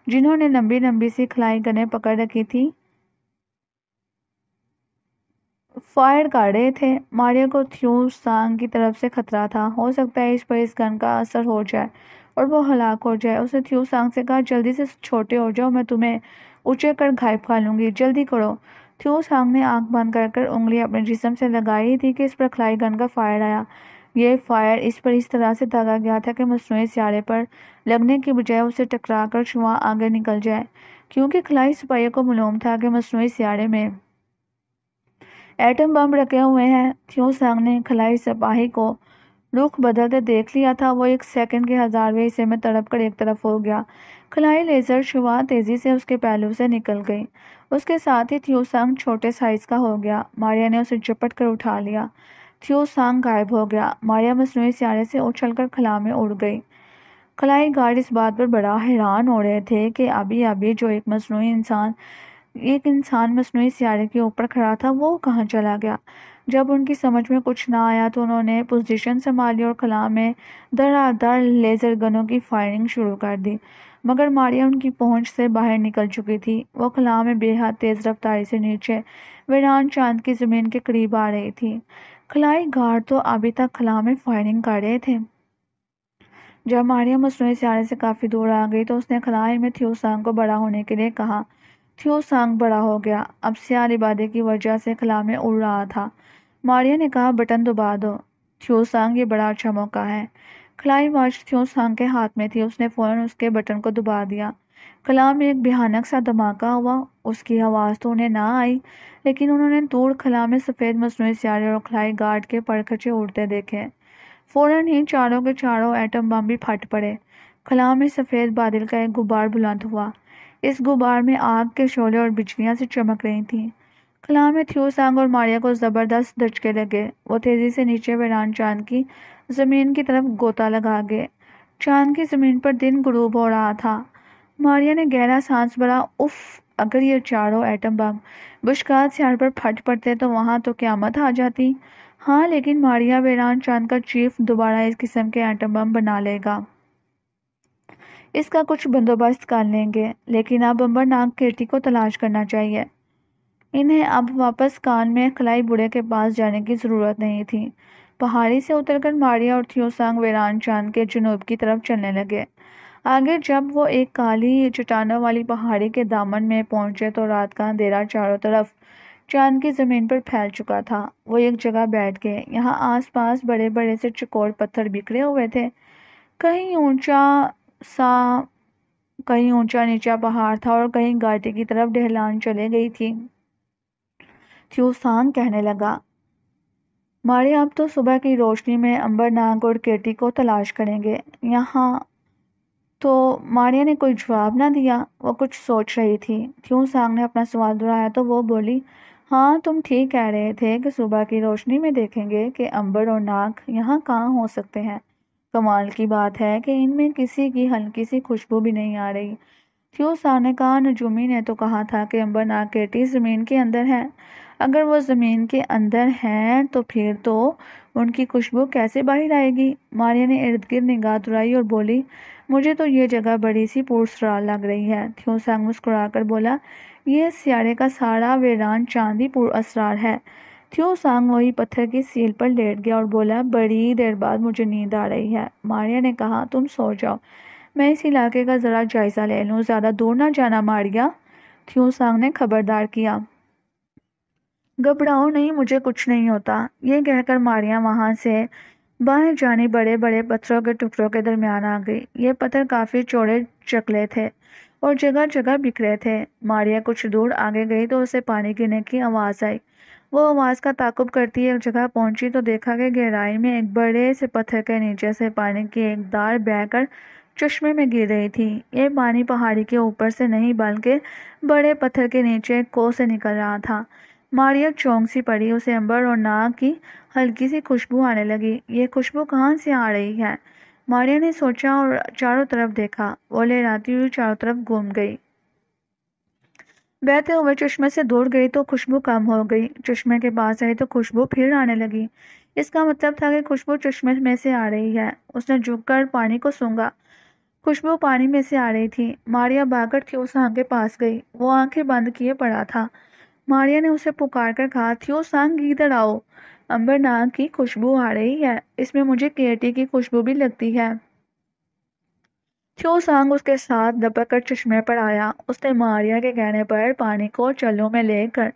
جنہوں نے لمبی لمبی سی خلائی گنیں پکڑ رکھی تھی فائر کر رہے تھے۔ ماریا کو تھیو سانگ کی طرف سے خطرہ تھا، ہو سکتا ہے اس پر اس گن کا اثر ہو جائے اور وہ ہلاک ہو جائے۔ اس نے تھیو سانگ سے کہا، جلدی سے چھوٹے ہو جاؤ، میں تمہیں اچک کر گھائب کر لوں گی، جلدی کرو۔ تھیو سانگ نے آنکھ بند کر انگلی اپنے جسم سے لگائی تھی کہ اس پر خلائی گن کا فائر آیا۔ یہ فائر اس پر اس طرح سے داغا گیا تھا کہ مصنوعی سیارے پر لگنے کی بجائے اسے ٹکرا کر شعاع آگے نکل جائے، کیونکہ خلائی سپاہیوں کو معلوم تھا کہ مصنوعی سیارے میں ایٹم بم رکھے ہوئے ہیں۔ تھیو سانگ نے خلائی سپاہی کو رخ بدلتے دیکھ لیا تھا۔ وہ ایک سیکنڈ کے 1000ویں حصے میں تڑپ کر ایک طرف ہو گیا۔ خلائی لیزر شعاع تیزی سے اس کے پہلو سے نکل گئی۔ اس کے ساتھ ہی تھیو سانگ چھوٹے سائز کا ہو گیا۔ ماریا نے اسے جپٹ کر اٹھا لیا۔ تھیو سانگ غائب ہو گیا۔ ماریا مصنوعی سیارے سے اچھل کر خلا میں اڑ گئی۔ خلائی گارڈ اس بات پر بڑا حیران ہو رہے تھے کہ ابھی جو ایک انسان مصنوعی سیارے کے اوپر کھڑا تھا وہ کہاں چلا گیا۔ جب ان کی سمجھ میں کچھ نہ آیا تو انہوں نے پوزیشن سنبھالی اور خلا میں دھڑا دھڑ لیزر گنوں کی فائرنگ شروع کر دی، مگر ماریا ان کی پہنچ سے باہر نکل چکی تھی۔ وہ خلا میں بے حد تیز رفتاری سے نیچے ویران چاند کی زمین کے قریب آ رہی تھی۔ خلائی گارڈ تو ابھی تک خلا میں فائرنگ کر رہے تھے۔ جب ماریا مصنوعی سیارے سے کافی دور آ گئی تو اس نے خلائی میں تھیو سانگ کو بڑا ہونے کے لیے کہا۔ تھیو سانگ بڑا ہو گیا، اب سیاہ لبادے کی وجہ سے خلا میں اڑ رہا تھا۔ ماریا نے کہا، بٹن دبا دو۔ تھیو سانگ، یہ بڑا اچھا موقع ہے۔ خلائی واچ تھیو سانگ کے ہاتھ میں تھی، اس نے فوراً اس کے بٹن کو دبا دیا۔ خلا میں ایک بھیانک سا دھماکہ ہوا۔ اس کی آواز تو انہیں نہ آئی، لیکن انہوں نے دور خلا میں سفید مصنوعی سیارے اور خلائی گارڈ کے پرخچے اڑتے دیکھے۔ فوراً ہی چاروں کے چاروں ایٹم بم بھی پھٹ پڑے۔ خلا میں سفید بادل کا ایک غبار بلند ہوا۔ اس غبار میں آگ کے شعلے اور بجلیاں سے چمک رہی تھیں۔ خلا میں تھیو سانگ اور ماریا کو زبردست دھچکے لگے۔ وہ تیزی سے نیچے ویران چاند کی زمین کی طرف غوطہ لگا گئے۔ چاند کی زمین پر دن غروب ہو رہا تھا۔ ماریا نے گہرا سانس بھرا۔ اف، اگر یہ چاروں ایٹم بم بشکات سیارے پر پھٹ پڑتے تو وہاں تو قیامت آ جاتی۔ ہاں، لیکن ماریا ویران چاند کا چیف دوبارہ اس قسم کے ایٹم بم بنا لے گا۔ اس کا کچھ بندوبست کر لیں گے، لیکن اب امبرناک کیرتی کو تلاش کرنا چاہیے۔ انہیں اب واپس کان میں خلائی بوڑھے کے پاس جانے کی ضرورت نہیں تھی۔ پہاڑی سے اتر کر ماریا اور تھیو سانگ ویران چاند کے جنوب کی طرف چلنے لگے۔ آگے جب وہ ایک کالی چٹانوں والی پہاڑی کے دامن میں پہنچے تو رات کا اندھیرا چاروں طرف چاند کی زمین پر پھیل چکا تھا۔ وہ ایک جگہ بیٹھ گئے۔ یہاں آس پاس بڑے بڑے سے چوکور پتھر بکھرے ہوئے تھے۔ کہیں اونچا نیچا پہاڑ تھا اور کہیں گھاٹی کی طرف ڈھلان چلے گئی تھی۔ تھیو سانگ کہنے لگا، ماریا اب تو صبح کی روشنی میں امبر ناگ اور کیٹی کو تلاش کریں گے۔ یہاں تو ماریا نے کوئی جواب نہ دیا۔ وہ کچھ سوچ رہی تھی۔ تھیو سانگ نے اپنا سوال دہرایا تو وہ بولی، ہاں تم ٹھیک کہہ رہے تھے کہ صبح کی روشنی میں دیکھیں گے کہ امبر اور ناگ یہاں کہاں ہو سکتے ہیں۔ کمال کی بات ہے کہ ان میں کسی کی ہلکی سی خوشبو بھی نہیں آ رہی۔ تھیو سانگ نے کہا، نجومی نے تو کہا تھا کہ امبر ناگ کیٹی زمین کے اندر ہے۔ اگر وہ زمین کے اندر ہیں تو پھر تو ان کی خوشبو کیسے باہر آئے گی؟ ماریا نے ارد گرد نگاہ دوڑائی اور بولی، مجھے تو یہ جگہ بڑی سی پراسرار لگ رہی ہے۔ تھیو سانگ مسکرا کر بولا، یہ سیارے کا سارا ویران چاند ہی پراسرار ہے۔ تھیو سانگ وہی پتھر کی سیل پر لیٹ گیا اور بولا، بڑی دیر بعد مجھے نیند آ رہی ہے۔ ماریا نے کہا، تم سو جاؤ، میں اس علاقے کا ذرا جائزہ لے لوں، زیادہ دور نہ جانا ماریا۔ تھیو سانگ نے خبردار کیا۔ گھبراؤ نہیں، مجھے کچھ نہیں ہوتا۔ یہ کہہ کر ماریا وہاں سے بائیں جانب بڑے بڑے پتھروں کے ٹکڑوں کے درمیان آ گئی۔ یہ پتھر کافی چوڑے چکلے تھے اور جگہ جگہ بکھرے تھے۔ ماریا کچھ دور آگے گئی تو اسے پانی گرنے کی آواز آئی۔ وہ آواز کا تعاقب کرتی ایک جگہ پہنچی تو دیکھا کہ گہرائی میں ایک بڑے سے پتھر کے نیچے سے پانی کی ایک دھار بہہ کر چشمے میں گر رہی تھی۔ یہ پانی پہاڑی کے اوپر سے نہیں بلکہ بڑے پتھر کے نیچے ایک کوہ سے نکل رہا تھا۔ ماریا چونک سی پڑی۔ اسے امبر اور ناگ کی ہلکی سی خوشبو آنے لگی۔ یہ خوشبو کہاں سے آ رہی ہے؟ ماریا نے سوچا اور چاروں طرف دیکھا۔ وہ لہراتی ہوئی چاروں طرف گھوم گئی۔ بہتے ہوئے چشمے سے دور گئی تو خوشبو کم ہو گئی۔ چشمے کے پاس آئی تو خوشبو پھر آنے لگی۔ اس کا مطلب تھا کہ خوشبو چشمے میں سے آ رہی ہے۔ اس نے جھک کر پانی کو سونگھا۔ خوشبو پانی میں سے آ رہی تھی۔ ماریا بھاگ کر تھیو سانگ کے پاس گئی۔ وہ آنکھیں بند کیے پڑا تھا۔ ماریا نے اسے پکار کر کہا، تھیو سانگ ادھر آؤ، امبر ناگ کی خوشبو آ رہی ہے، اس میں مجھے کیٹی کی خوشبو بھی لگتی ہے۔ تھیو سانگ اس کے ساتھ دبک کر چشمے پر آیا۔ اس نے ماریا کے کہنے پر پانی کو چلو میں لے کر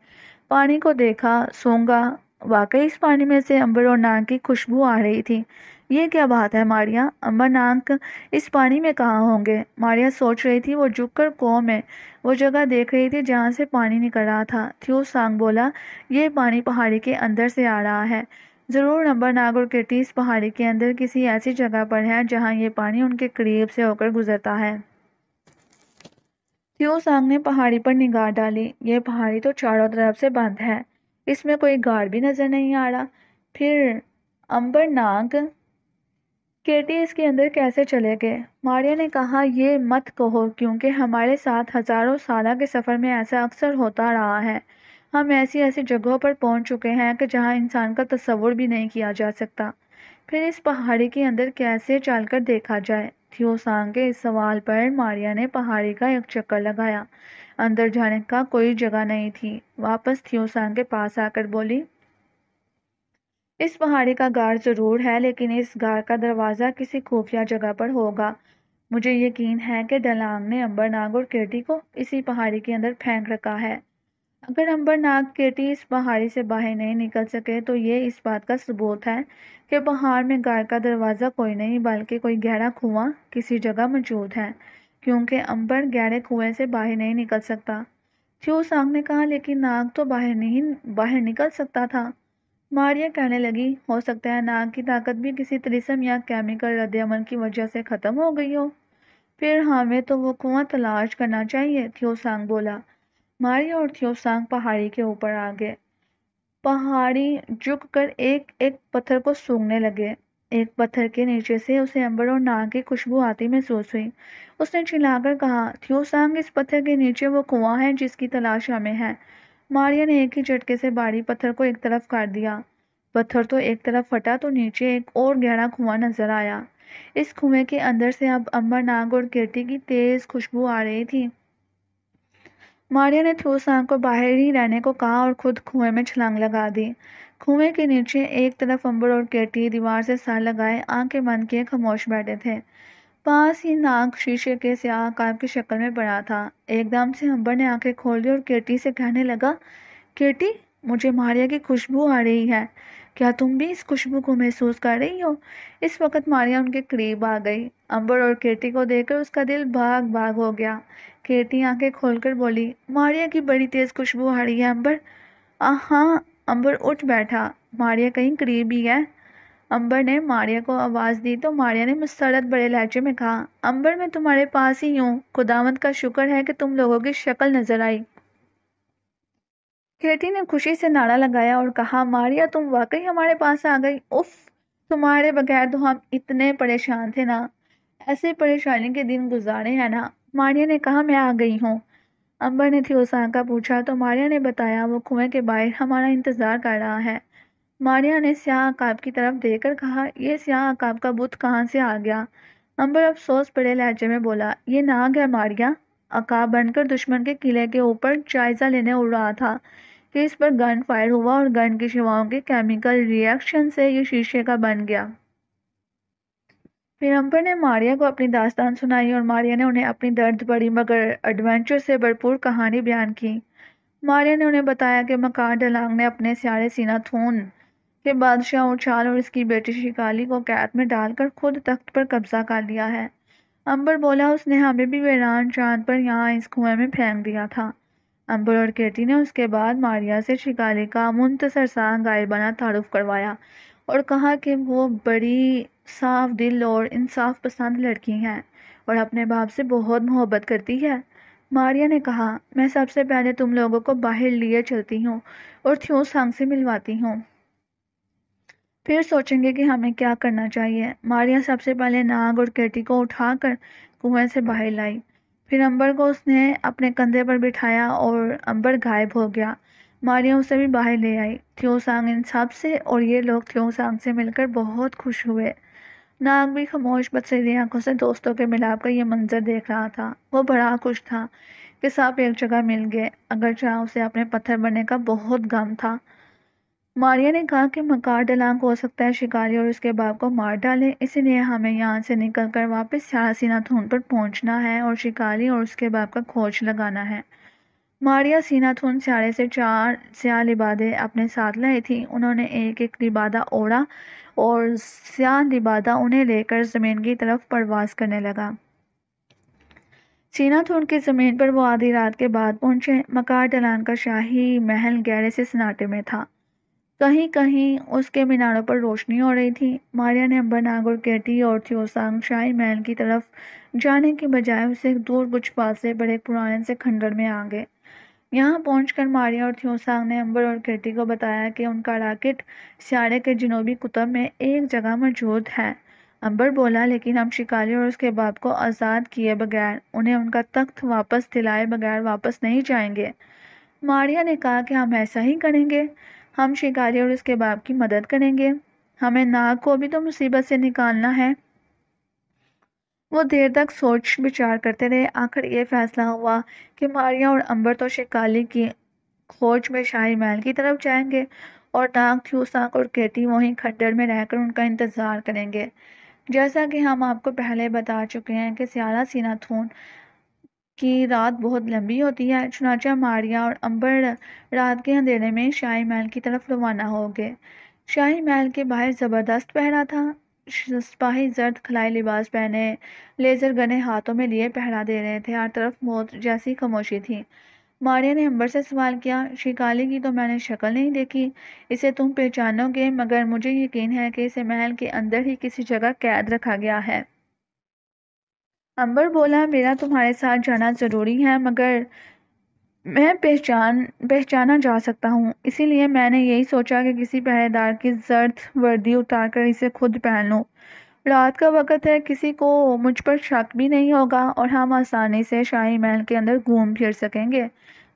پانی کو دیکھا، سونگھا۔ واقعی اس پانی میں سے امبر اور ناگ کی خوشبو آ رہی تھی۔ یہ کیا بات ہے ماریا، امبر ناگ اس پانی میں کہاں ہوں گے؟ ماریا سوچ رہی تھی۔ وہ جھک کر کوہ میں وہ جگہ دیکھ رہی تھی جہاں سے پانی نکل رہا تھا۔ تھیو سانگ بولا، یہ پانی پہاڑی کے اندر سے آ رہا ہے۔ ضرور امبر ناگ اور کیٹی اس پہاڑی کے اندر کسی ایسی جگہ پر ہے جہاں یہ پانی ان کے قریب سے ہو کر گزرتا ہے۔ تھیو سانگ نے پہاڑی پر نگاہ ڈالی۔ یہ پہاڑی تو چاروں طرف سے بند ہے، اس میں کوئی غار بھی نظر نہیں آ رہا۔ پھر امبر ناگ کیٹی اس کے اندر کیسے چلے گئے؟ ماریا نے کہا، یہ مت کہو، کیونکہ ہمارے ساتھ ہزاروں سالہ کے سفر میں ایسا اکثر ہوتا رہا ہے۔ ہم ایسی جگہوں پر پہنچ چکے ہیں کہ جہاں انسان کا تصور بھی نہیں کیا جا سکتا۔ پھر اس پہاڑی کے اندر کیسے چل کر دیکھا جائے؟ تھیو سانگ کے اس سوال پر ماریا نے پہاڑی کا ایک چکر لگایا۔ اندر جانے کا کوئی جگہ نہیں تھی۔ واپس تھیو سانگ کے پاس آ کر بولی، اس پہاڑی کا غار ضرور ہے، لیکن اس غار کا دروازہ کسی خفیہ جگہ پر ہوگا۔ مجھے یقین ہے کہ ڈلانگ نے امبر ناگ اور کیٹی کو اسی پہاڑی کے اندر پھینک رکھا ہے۔ اگر امبر ناگ کیٹی اس پہاڑی سے باہر نہیں نکل سکے تو یہ اس بات کا ثبوت ہے کہ پہاڑ میں غار کا دروازہ کوئی نہیں بلکہ کوئی گہرا کنواں کسی جگہ موجود ہے، کیونکہ امبر گہرے کنویں سے باہر نہیں نکل سکتا۔ تھیو سانگ نے کہا، لیکن ناگ تو باہر نکل سکتا تھا۔ ماریا کہنے لگی، ہو سکتا ہے ناگ کی طاقت بھی کسی طلسم یا کیمیکل رد عمل کی وجہ سے ختم ہو گئی ہو۔ پھر ہمیں تو وہ کنواں تلاش کرنا چاہیے، تھیو سانگ بولا۔ ماریا اور تھیو سانگ پہاڑی کے اوپر آ گئے۔ پہاڑی جھک کر ایک ایک پتھر کو سونگھنے لگے۔ ایک پتھر کے نیچے سے اسے امبر اور ناگ کی خوشبو آتی محسوس ہوئی۔ اس نے چلا کر کہا، تھیو سانگ، اس پتھر کے نیچے وہ کنواں ہے جس کی تلاش ہمیں ہے۔ ماریا نے ایک ہی جھٹکے سے بھاری پتھر کو ایک طرف کر دیا۔ پتھر تو ایک طرف پھٹا تو نیچے ایک اور گہرا کنواں نظر آیا۔ اس کنویں کے اندر سے اب امبر ناگ اور کیٹی کی تیز خوشبو آ رہی تھی۔ ماریا نے تھیو سانگ کو باہر ہی رہنے کو کہا اور خود کنویں میں چھلانگ لگا دی۔ کنویں کے نیچے ایک طرف امبر اور کیٹی دیوار سے سر لگائے آنکھیں بند کیے خاموش بیٹھے تھے۔ پاس ہی ناگ شیشے کے سیاہ عقاب کی شکل میں پڑا تھا۔ ایک دم سے امبر نے آنکھیں کھول دی اور کیٹی سے کہنے لگا، کیٹی، مجھے ماریا کی خوشبو آ رہی ہے، کیا تم بھی اس خوشبو کو محسوس کر رہی ہو؟ اس وقت ماریا ان کے قریب آ گئی۔ امبر اور کیٹی کو دیکھ کر اس کا دل بھاگ بھاگ ہو گیا۔ کیٹی آنکھیں کھول کر بولی، ماریا کی بڑی تیز خوشبو آ رہی ہے امبر۔ ہاں۔ امبر اٹھ بیٹھا، ماریا کہیں قریب ہی ہے۔ امبر نے ماریا کو آواز دی تو ماریا نے مسرت بڑے لہجے میں کہا، امبر میں تمہارے پاس ہی ہوں، خداوند کا شکر ہے کہ تم لوگوں کی شکل نظر آئی۔ کیٹی نے خوشی سے نعرہ لگایا اور کہا، ماریا تم واقعی ہمارے پاس آ گئی، اف، تمہارے بغیر تو ہم اتنے پریشان تھے نا، ایسے پریشانی کے دن گزارے ہیں نا۔ ماریا نے کہا، میں آ گئی ہوں۔ امبر نے تھیوسان کا پوچھا تو ماریا نے بتایا وہ کنویں کے باہر ہمارا انتظار کر رہا ہے۔ ماریا نے سیاہ عقاب کی طرف دیکھ کر کہا، یہ سیاہ عقاب کا بت کہاں سے آ گیا؟ امبر افسوس بڑے لہجے میں بولا، یہ ناگ ہے ماریا، عقاب بن کر دشمن کے قلعے کے اوپر جائزہ لینے اڑ رہا تھا کہ اس پر گن فائر ہوا اور گن کی شعاؤں کے کیمیکل ری ایکشن سے یہ شیشے کا بن گیا۔ پھر امبر نے ماریا کو اپنی داستان سنائی اور ماریا نے انہیں اپنی درد بڑی مگر ایڈونچر سے بھرپور کہانی بیان کی۔ ماریا نے انہیں بتایا کہ مکار ڈلانگ نے اپنے سیارے سینا تھون کے بادشاہ اچھال اور اس کی بیٹی شکالی کو قید میں ڈال کر خود تخت پر قبضہ کر لیا ہے۔ امبر بولا، اس نے ہمیں بھی ویران چاند پر یہاں اس کنویں میں پھینک دیا تھا۔ امبر اور کیٹی نے اس کے بعد ماریا سے شکالی کا منتصر سا غائبانہ تعارف کروایا اور کہا کہ وہ بڑی صاف دل اور انصاف پسند لڑکی ہیں اور اپنے باپ سے بہت محبت کرتی ہے۔ ماریا نے کہا، میں سب سے پہلے تم لوگوں کو باہر لیے چلتی ہوں اور تھیوسانگ سے ملواتی ہوں، پھر سوچیں گے کہ ہمیں کیا کرنا چاہیے۔ ماریا سب سے پہلے ناگ اور کیٹی کو اٹھا کر کنویں سے باہر لائی، پھر امبر کو اس نے اپنے کندھے پر بٹھایا اور امبر غائب ہو گیا۔ ماریا اسے بھی باہر لے آئی، تھیوسانگ ان سب سے، اور یہ لوگ تھیوسانگ سے مل کر بہت خوش ہوئے۔ ناگ بھی خاموش بصیری آنکھوں سے دوستوں کے ملاپ کا یہ منظر دیکھ رہا تھا۔ وہ بڑا خوش تھا کہ سب ایک جگہ مل گئے، اگرچہ اسے اپنے پتھر بننے کا بہت غم تھا۔ ماریا نے کہا کہ مکار ڈلانگ ہو سکتا ہے شکاری اور اس کے باپ کو مار ڈالے، اسی لیے ہمیں یہاں سے نکل کر واپس سینا تھون پر پہنچنا ہے اور شکاری اور اس کے باپ کا کھوج لگانا ہے۔ ماریا سینا تھون سیارے سے 4 سیاہ لبادے اپنے ساتھ لائی تھی۔ انہوں نے ایک ایک لبادہ اوڑھا اور سیاہ لبادہ انہیں لے کر زمین کی طرف پرواز کرنے لگا۔ سینا تھون کی زمین پر وہ آدھی رات کے بعد پہنچے۔ مکار ڈلانگ کا شاہی محل گہرے سے سناٹے میں تھا، کہیں کہیں اس کے میناروں پر روشنی ہو رہی تھی۔ ماریا نے امبر، ناگ اور کیٹی اور تھیوسانگ شاہی محل کی طرف جانے کی بجائے اسے دور کچھ فاصلے پر ایک پرانے سے کھنڈر میں آ گئے۔ یہاں پہنچ کر ماریا اور تھیوسانگ نے امبر اور کیٹی کو بتایا کہ ان کا راکٹ سیارے کے جنوبی قطب میں ایک جگہ موجود ہے۔ امبر بولا، لیکن ہم شکاری اور اس کے باپ کو آزاد کیے بغیر، انہیں ان کا تخت واپس دلائے بغیر واپس نہیں جائیں گے۔ ماریا نے کہا کہ ہم ایسا ہی کریں گے، ہم شکاری اور اس کے باپ کی مدد کریں گے، ہمیں ناگ کو بھی تو مصیبت سے نکالنا ہے۔ وہ دیر تک سوچ بچار کرتے رہے، آخر یہ فیصلہ ہوا کہ ماریا اور امبر تو شکالی کی کھوج میں شاہی محل کی طرف جائیں گے اور ناگ، تھیوسانگ اور کیٹی وہیں کھنڈر میں رہ کر ان کا انتظار کریں گے۔ جیسا کہ ہم آپ کو پہلے بتا چکے ہیں کہ سیارہ سینا تھون کی رات بہت لمبی ہوتی ہے، چنانچہ ماریا اور امبر رات کے اندھیرے میں شاہی محل کی طرف روانہ ہو گئے۔ شاہی محل کے باہر زبردست پہرا تھا، سپاہی زرد خلائی لباس پہنے لیزر گنیں ہاتھوں میں لیے پہرا دے رہے تھے، ہر طرف موت جیسی خاموشی تھی۔ ماریا نے امبر سے سوال کیا، شکالی کی تو میں نے شکل نہیں دیکھی، اسے تم پہچانو گے، مگر مجھے یقین ہے کہ اسے محل کے اندر ہی کسی جگہ قید رکھا گیا ہے۔ امبر بولا، میرا تمہارے ساتھ جانا ضروری ہے، مگر میں پہچانا جا سکتا ہوں، اسی لیے میں نے یہی سوچا کہ کسی پہرے دار کی زرد وردی اتار کر اسے خود پہن لوں۔ رات کا وقت ہے، کسی کو مجھ پر شک بھی نہیں ہوگا اور ہم آسانی سے شاہی محل کے اندر گھوم پھر سکیں گے۔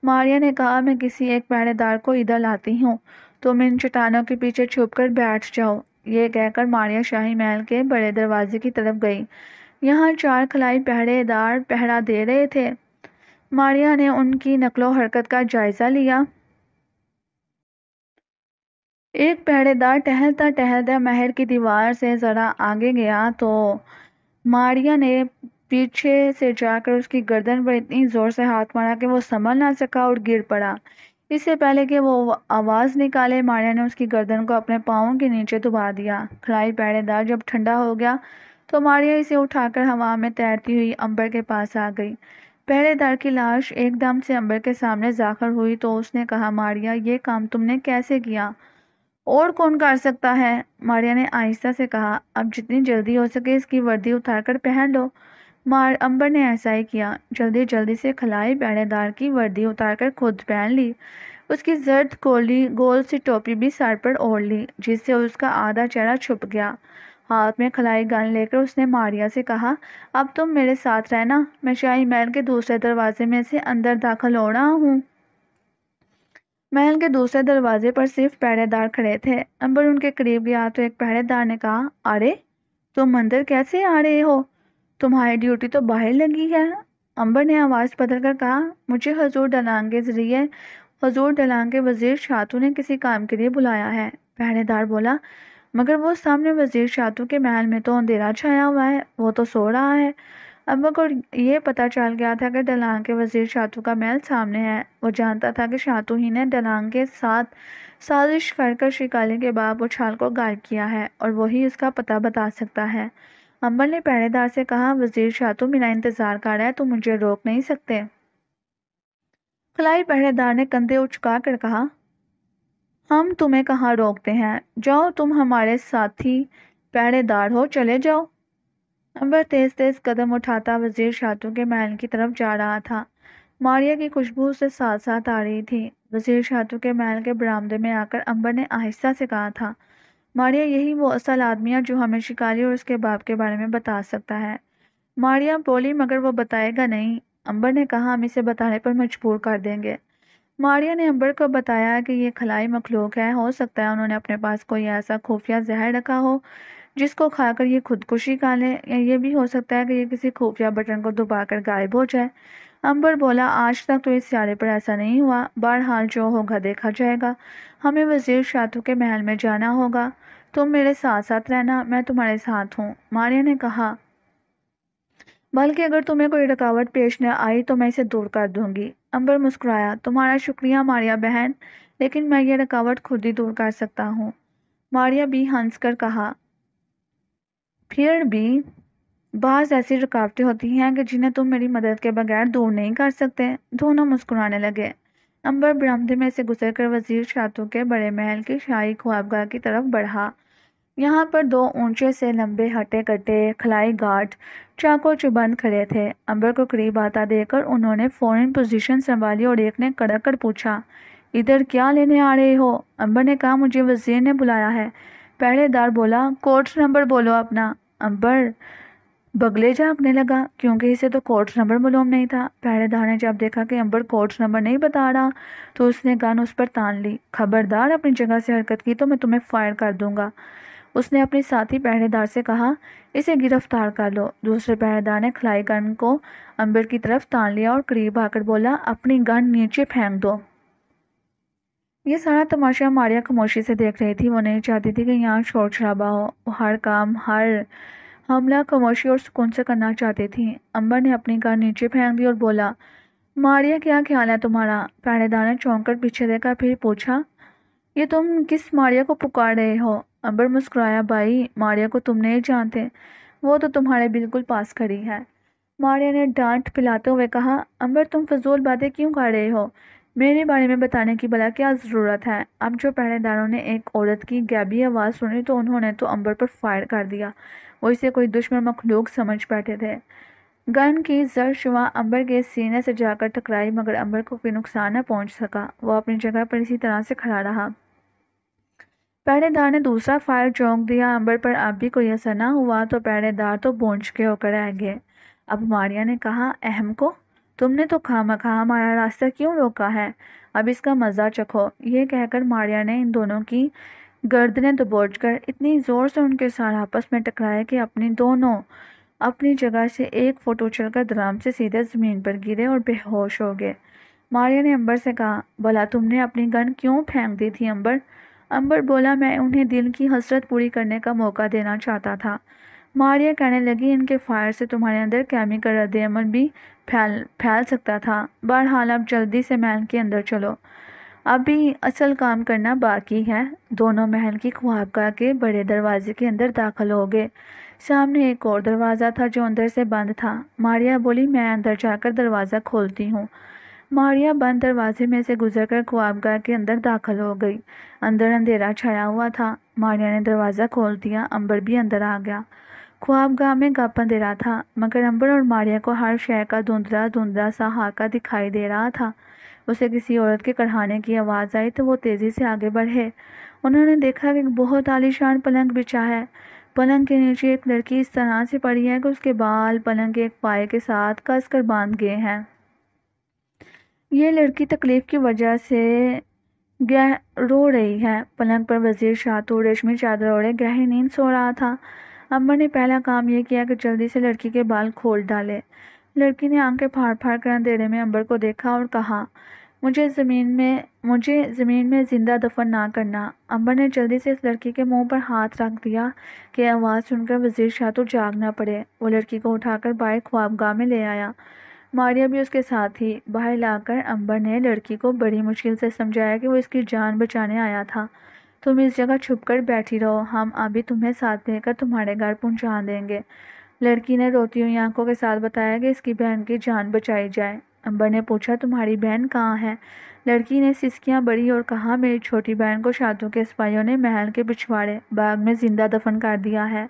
ماریا نے کہا، میں کسی ایک پہرے دار کو ادھر لاتی ہوں، تم ان چٹانوں کے پیچھے چھپ کر بیٹھ جاؤ۔ یہ کہہ کر ماریا شاہی محل کے بڑے دروازے کی طرف گئی۔ یہاں 4 خلائی پہرے دار پہرا دے رہے تھے۔ ماریا نے ان کی نقل و حرکت کا جائزہ لیا۔ ایک پہرے دار ٹہلتا ٹہلتا محل کی دیوار سے ذرا آگے گیا تو ماریا نے پیچھے سے جا کر اس کی گردن پر اتنی زور سے ہاتھ مارا کہ وہ سنبھل نہ سکا اور گر پڑا۔ اس سے پہلے کہ وہ آواز نکالے ماریا نے اس کی گردن کو اپنے پاؤں کے نیچے دبا دیا۔ خلائی پہرے دار جب ٹھنڈا ہو گیا تو ماریا اسے اٹھا کر ہوا میں تیرتی ہوئی امبر کے پاس آ گئی۔ پہرے دار کی لاش ایک دم سے امبر کے سامنے ظاہر ہوئی تو اس نے کہا، ماریا یہ کام تم نے کیسے کیا؟ اور کون کر سکتا ہے؟ ماریا نے آہستہ سے کہا، اب جتنی جلدی ہو سکے اس کی وردی اتار کر پہن لو۔ امبر نے ایسا ہی کیا، جلدی جلدی سے خلائی پہرے دار کی وردی اتار کر خود پہن لی۔ اس کی زرد گول سی ٹوپی بھی سر پر اوڑھ لی جس سے اس کا آدھا چہرہ چھپ گیا۔ ہاتھ میں خلائی گن لے کر اس نے ماریا سے کہا، اب تم میرے ساتھ رہنا، میں شاہی محل کے دوسرے دروازے میں سے اندر داخل ہو رہا ہوں۔ محل کے دوسرے دروازے پر صرف پہرے دار کھڑے تھے۔ امبر ان کے قریب گیا تو ایک پہرے دار نے کہا، ارے تم اندر کیسے آ رہے ہو؟ تمہاری ڈیوٹی تو باہر لگی ہے۔ امبر نے آواز بدل کر کہا، مجھے حضور ڈلانگ کے ذریعے حضور ڈلانگ کے وزیر شاتو نے کسی کام کے لیے بلایا ہے۔ پہرے دار بولا، مگر وہ سامنے وزیر شاتو کے محل میں تو اندھیرا چھایا ہوا ہے، وہ تو سو رہا ہے۔ امبر کو یہ پتا چل گیا تھا کہ ڈلانگ کے وزیر شاتو کا محل سامنے ہے۔ وہ جانتا تھا کہ شاتو ہی نے ڈلانگ کے ساتھ سازش کر کر شکالی کے باپ اچھال کو غائب کیا ہے اور وہی اس کا پتہ بتا سکتا ہے۔ امبر نے پہرے دار سے کہا، وزیر شاتو میرا انتظار کر رہا ہے، تم مجھے روک نہیں سکتے۔ خلائی پہرے دار نے کندھے اچکا کر کہا، ہم تمہیں کہاں روکتے ہیں، جاؤ تم ہمارے ساتھی پہرے دار ہو، چلے جاؤ۔ امبر تیز تیز قدم اٹھاتا وزیر شاتو کے محل کی طرف جا رہا تھا۔ ماریا کی خوشبو سے ساتھ ساتھ آ رہی تھی۔ وزیر شاتو کے محل کے برآمدے میں آ کر امبر نے آہستہ سے کہا تھا، ماریا یہی وہ اصل آدمی ہے جو ہمیں شکاری اور اس کے باپ کے بارے میں بتا سکتا ہے۔ ماریا بولی، مگر وہ بتائے گا نہیں۔ امبر نے کہا، ہم اسے بتانے پر مجبور کر دیں گے۔ ماریا نے امبر کو بتایا کہ یہ خلائی مخلوق ہے، ہو سکتا ہے انہوں نے اپنے پاس کوئی ایسا خفیہ زہر رکھا ہو جس کو کھا کر یہ خودکشی کر لے، یا یہ بھی ہو سکتا ہے کہ یہ کسی خفیہ بٹن کو دبا کر غائب ہو جائے۔ امبر بولا، آج تک تو اس سیارے پر ایسا نہیں ہوا، بہرحال جو ہوگا دیکھا جائے گا۔ ہمیں وزیر شاتو کے محل میں جانا ہوگا، تم میرے ساتھ ساتھ رہنا، میں تمہارے ساتھ ہوں۔ ماریا نے کہا، بلکہ اگر تمہیں کوئی رکاوٹ پیش نہ آئی تو میں اسے دور کر دوں گی۔ امبر مسکرایا، تمہارا شکریہ ماریا بہن، لیکن میں یہ رکاوٹ خود ہی دور کر سکتا ہوں۔ ماریا بھی ہنس کر کہا، پھر بھی بعض ایسی رکاوٹیں ہوتی ہیں کہ جنہیں تم میری مدد کے بغیر دور نہیں کر سکتے۔ دونوں مسکرانے لگے۔ امبر برآمدے میں سے گزر کر وزیر شاتو کے بڑے محل کی شاہی خوابگاہ کی طرف بڑھا۔ یہاں پر دو اونچے سے لمبے ہٹے کٹے خلائی گارڈ چاقو چوبند کھڑے تھے۔ امبر کو قریب آتا دیکھ کر انہوں نے فوراً پوزیشن سنبھالی اور ایک نے کڑک کر پوچھا، ادھر کیا لینے آ رہے ہو؟ امبر نے کہا، مجھے وزیر نے بلایا ہے۔ پہرے دار بولا، کوٹ نمبر بولو اپنا۔ امبر بگلے جھانکنے لگا کیونکہ اسے تو کوٹ نمبر معلوم نہیں تھا۔ پہرے دار نے جب دیکھا کہ امبر کوٹ نمبر نہیں بتا رہا تو اس نے گن اس پر تان لی۔ خبردار اپنی جگہ سے حرکت کی تو میں تمہیں فائر کر دوں گا۔ اس نے اپنی ساتھی پہرے دار سے کہا، اسے گرفتار کر لو۔ دوسرے پہرے دار نے خلائی گن کو امبر کی طرف تان لیا اور قریب آ کر بولا، اپنی گن نیچے پھینک دو۔ یہ سارا تماشا ماریا خاموشی سے دیکھ رہی تھی۔ وہ نہیں چاہتی تھی کہ یہاں شور شرابہ ہو۔ وہ ہر کام، ہر حملہ خاموشی اور سکون سے کرنا چاہتی تھی۔ امبر نے اپنی گن نیچے پھینک دی اور بولا، ماریا کیا خیال ہے تمہارا؟ پہرے دار نے چونک کر پیچھے دیکھا، پھر پوچھا، یہ تم کس ماریا کو پکار رہے ہو؟ امبر مسکرایا، بھائی ماریا کو تم نہیں جانتے، وہ تو تمہارے بالکل پاس کھڑی ہے۔ ماریا نے ڈانٹ پھیلاتے ہوئے کہا، امبر تم فضول باتیں کیوں کر رہے ہو؟ میرے بارے میں بتانے کی بھلا کیا ضرورت ہے؟ اب جو پہرے داروں نے ایک عورت کی غیبی آواز سنی تو انہوں نے تو امبر پر فائر کر دیا۔ وہ اسے کوئی دشمن مخلوق سمجھ بیٹھے تھے۔ گن کی زر شعاع امبر کے سینے سے جا کر ٹکرائی مگر امبر کو کوئی نقصان نہ پہنچ سکا۔ وہ اپنی جگہ پر اسی طرح سے کھڑا رہا۔ پہرے دار نے دوسرا فائر چونک دیا۔ امبر پر اب بھی کوئی اثر نہ ہوا تو پہرے دار تو بونچ کے ہو کر رہ گئے۔ اب ماریا نے کہا، اہم کو تم نے تو خواہ ہمارا راستہ کیوں روکا ہے؟ اب اس کا مزہ چکھو۔ یہ کہہ کر ماریا نے ان دونوں کی گردنیں دبوچ کر اتنی زور سے ان کے سر آپس میں ٹکرائے کہ دونوں اپنی جگہ سے 1 فٹ اچھل کر دھڑام سے سیدھے زمین پر گرے اور بے ہوش ہو گئے۔ ماریا نے امبر سے کہا، بھلا تم نے اپنی گن کیوں پھینک دی تھی امبر؟ امبر بولا، میں انہیں دل کی حسرت پوری کرنے کا موقع دینا چاہتا تھا۔ ماریا کہنے لگی، ان کے فائر سے تمہارے اندر کیمیکل رد عمل بھی پھیل سکتا تھا۔ بہرحال اب جلدی سے محل کے اندر چلو۔ ابھی اصل کام کرنا باقی ہے۔ دونوں محل کی خوابگاہ کے بڑے دروازے کے اندر داخل ہو گئے۔ سامنے ایک اور دروازہ تھا جو اندر سے بند تھا۔ ماریا بولی میں اندر جا کر دروازہ کھولتی ہوں۔ ماریا بند دروازے میں سے گزر کر خوابگاہ کے اندر داخل ہو گئی۔ اندر اندھیرا چھایا ہوا تھا۔ ماریا نے دروازہ کھول دیا۔ امبر بھی اندر آ گیا۔ خوابگاہ میں گپ اندھیرا تھا مگر امبر اور ماریا کو ہر شے کا دھندلا دھندلا سا خاکہ دکھائی دے رہا تھا۔ اسے کسی عورت کے کڑھانے کی آواز آئی تو وہ تیزی سے آگے بڑھے۔ انہوں نے دیکھا کہ ایک بہت عالیشان پلنگ بچھا ہے۔ پلنگ کے نیچے ایک لڑکی اس طرح سے پڑی ہے کہ اس کے بال پلنگ کے ایک پائے کے ساتھ کس کر باندھ گئے ہیں۔ یہ لڑکی تکلیف کی وجہ سے رو رہی ہے۔ پلنگ پر وزیر شاہ ریشمی چادر اوڑھے گہری نیند سو رہا تھا۔ امبر نے پہلا کام یہ کیا کہ جلدی سے لڑکی کے بال کھول ڈالے۔ لڑکی نے آنکھیں پھاڑ پھاڑ کر اندھیرے میں امبر کو دیکھا اور کہا، مجھے زمین میں زندہ دفن نہ کرنا۔ امبر نے جلدی سے اس لڑکی کے منہ پر ہاتھ رکھ دیا کہ آواز سن کر وزیر شاہ جاگ نہ پڑے۔ وہ لڑکی کو اٹھا کر باہر خوابگاہ میں لے آیا۔ ماریا بھی اس کے ساتھ تھی۔ باہر لا کر امبر نے لڑکی کو بڑی مشکل سے سمجھایا کہ وہ اس کی جان بچانے آیا تھا۔ تم اس جگہ چھپ کر بیٹھی رہو، ہم ابھی تمہیں ساتھ لے کر تمہارے گھر پہنچا دیں گے۔ لڑکی نے روتی ہوئی آنکھوں کے ساتھ بتایا کہ اس کی بہن کی جان بچائی جائے۔ امبر نے پوچھا، تمہاری بہن کہاں ہے؟ لڑکی نے سسکیاں بڑھی اور کہا، میری چھوٹی بہن کو شاتوں کے سپاہیوں نے محل کے پچھواڑے باغ میں زندہ دفن کر دیا ہے۔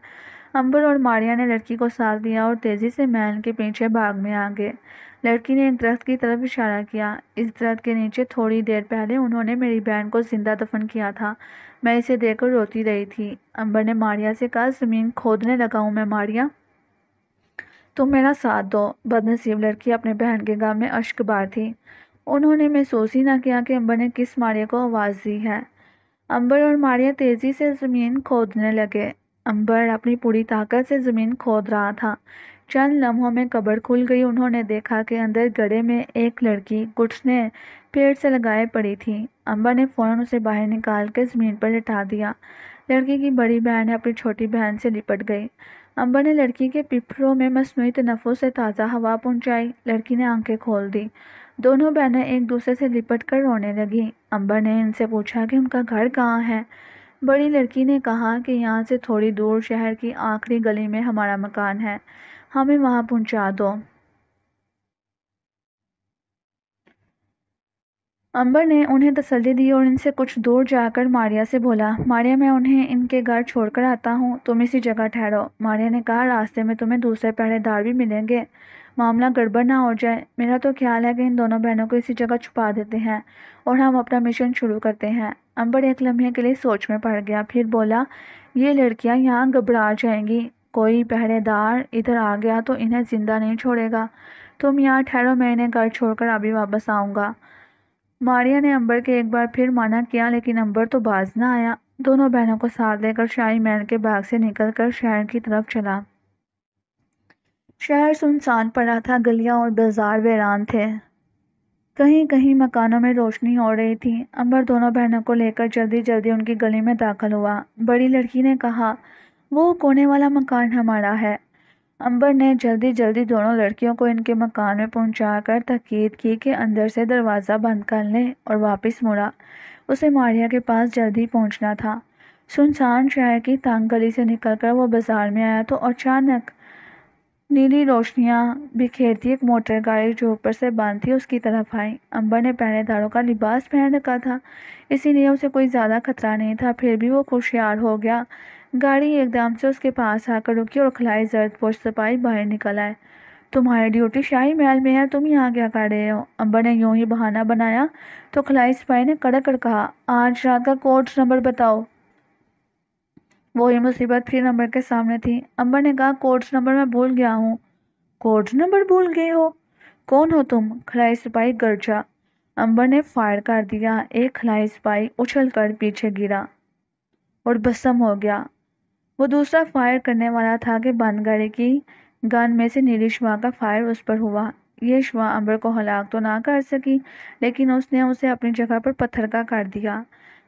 امبر اور ماریا نے لڑکی کو ساتھ لیا اور تیزی سے محل کے پیچھے باغ میں آ گئے۔ لڑکی نے ایک درخت کی طرف اشارہ کیا۔ اس درخت کے نیچے تھوڑی دیر پہلے انہوں نے میری بہن کو زندہ دفن کیا تھا، میں اسے دیکھ کر روتی رہی تھی۔ امبر نے ماریا سے کہا، زمین کھودنے لگا ہوں میں ماریا، تم میرا ساتھ دو۔ بدنصیب لڑکی اپنے بہن کے غم میں اشک بار تھی۔ انہوں نے محسوس ہی نہ کیا کہ امبر نے کس ماریا کو آواز دی ہے۔ امبر اور ماریا تیزی سے زمین کھودنے لگے۔ امبر اپنی پوری طاقت سے زمین کھود رہا تھا۔ چند لمحوں میں قبر کھل گئی۔ انہوں نے دیکھا کہ اندر گڑھے میں ایک لڑکی گھٹنے پیڑ سے لگائے پڑی تھی۔ امبر نے فوراً اسے باہر نکال کے زمین پر لٹا دیا۔ لڑکی کی بڑی بہن اپنی چھوٹی بہن سے لپٹ گئی۔ امبر نے لڑکی کے پھیپھڑوں میں مصنوعی تنفس سے تازہ ہوا پہنچائی۔ لڑکی نے آنکھیں کھول دی۔ دونوں بہنیں ایک دوسرے سے لپٹ کر رونے لگیں۔ امبر نے ان سے پوچھا کہ ان کا گھر کہاں ہے؟ بڑی لڑکی نے کہا کہ یہاں سے تھوڑی دور شہر کی آخری گلی میں ہمارا مکان ہے، ہمیں وہاں پہنچا دو۔ امبر نے انہیں تسلی دی اور ان سے کچھ دور جا کر ماریا سے بولا، ماریا میں انہیں ان کے گھر چھوڑ کر آتا ہوں، تم اسی جگہ ٹھہرو۔ ماریا نے کہا، راستے میں تمہیں دوسرے پہرے دار بھی ملیں گے، معاملہ گڑبڑ نہ ہو جائے۔ میرا تو خیال ہے کہ ان دونوں بہنوں کو اسی جگہ چھپا دیتے ہیں اور ہم اپنا مشن شروع کرتے ہیں۔ امبر ایک لمحے کے لیے سوچ میں پڑ گیا، پھر بولا، یہ لڑکیاں یہاں گھبرا جائیں گی، کوئی پہرے دار ادھر آ گیا تو انہیں زندہ نہیں چھوڑے گا، تم یہاں ٹھہرو، میں انہیں گھر چھوڑ کر ابھی واپس آؤں گا۔ ماریا نے امبر کے ایک بار پھر منع کیا لیکن امبر تو باز نہ آیا۔ دونوں بہنوں کو ساتھ لے کر شاہی محل کے باغ سے نکل کر شہر کی طرف چلا۔ شہر سنسان پڑا تھا، گلیاں اور بازار ویران تھے، کہیں کہیں مکانوں میں روشنی ہو رہی تھی۔ امبر دونوں بہنوں کو لے کر جلدی جلدی ان کی گلی میں داخل ہوا۔ بڑی لڑکی نے کہا، وہ کونے والا مکان ہمارا ہے۔ امبر نے جلدی جلدی دونوں لڑکیوں کو ان کے مکان میں پہنچا کر تاکید کی کہ اندر سے دروازہ بند کر لیں اور واپس مڑا۔ اسے ماریا کے پاس جلدی پہنچنا تھا۔ سنسان شہر کی تنگ گلی سے نکل کر وہ بازار میں آیا تو اچانک نیلی روشنیاں بکھیرتی ایک موٹر گاڑی جو اوپر سے بند تھی اس کی طرف آئی۔ امبر نے پہرے داروں کا لباس پہن رکھا تھا، اسی لیے اسے کوئی زیادہ خطرہ نہیں تھا، پھر بھی وہ ہوشیار ہو گیا۔ گاڑی ایک دم سے اس کے پاس آ کر رکی اور خلائی زرد پوش سپاہی باہر نکل آئے۔ تمہاری ڈیوٹی شاہی محل میں ہے، تم یہاں کیا کر رہے ہو؟ امبر نے یوں ہی بہانہ بنایا تو خلائی سپاہی نے کڑک کر کہا، آج رات کا کوڈ نمبر بتاؤ۔ وہی مصیبت پھر امبر کے سامنے تھی۔ امبر نے کہا، کوڈ نمبر میں بھول گیا ہوں۔ کوڈ نمبر بھول گئے ہو؟ کون ہو تم؟ خلائی سپاہی گرجا۔ امبر نے فائر کر دیا۔ ایک خلائی سپاہی اچھل کر پیچھے گرا اور بھسم ہو گیا۔ وہ دوسرا فائر کرنے والا تھا کہ بند گاڑی کی گن میں سے نیلی شعاع کا فائر اس پر ہوا۔ یہ شعاع امبر کو ہلاک تو نہ کر سکی لیکن اس نے اسے اپنی جگہ پر پتھر کا کر دیا۔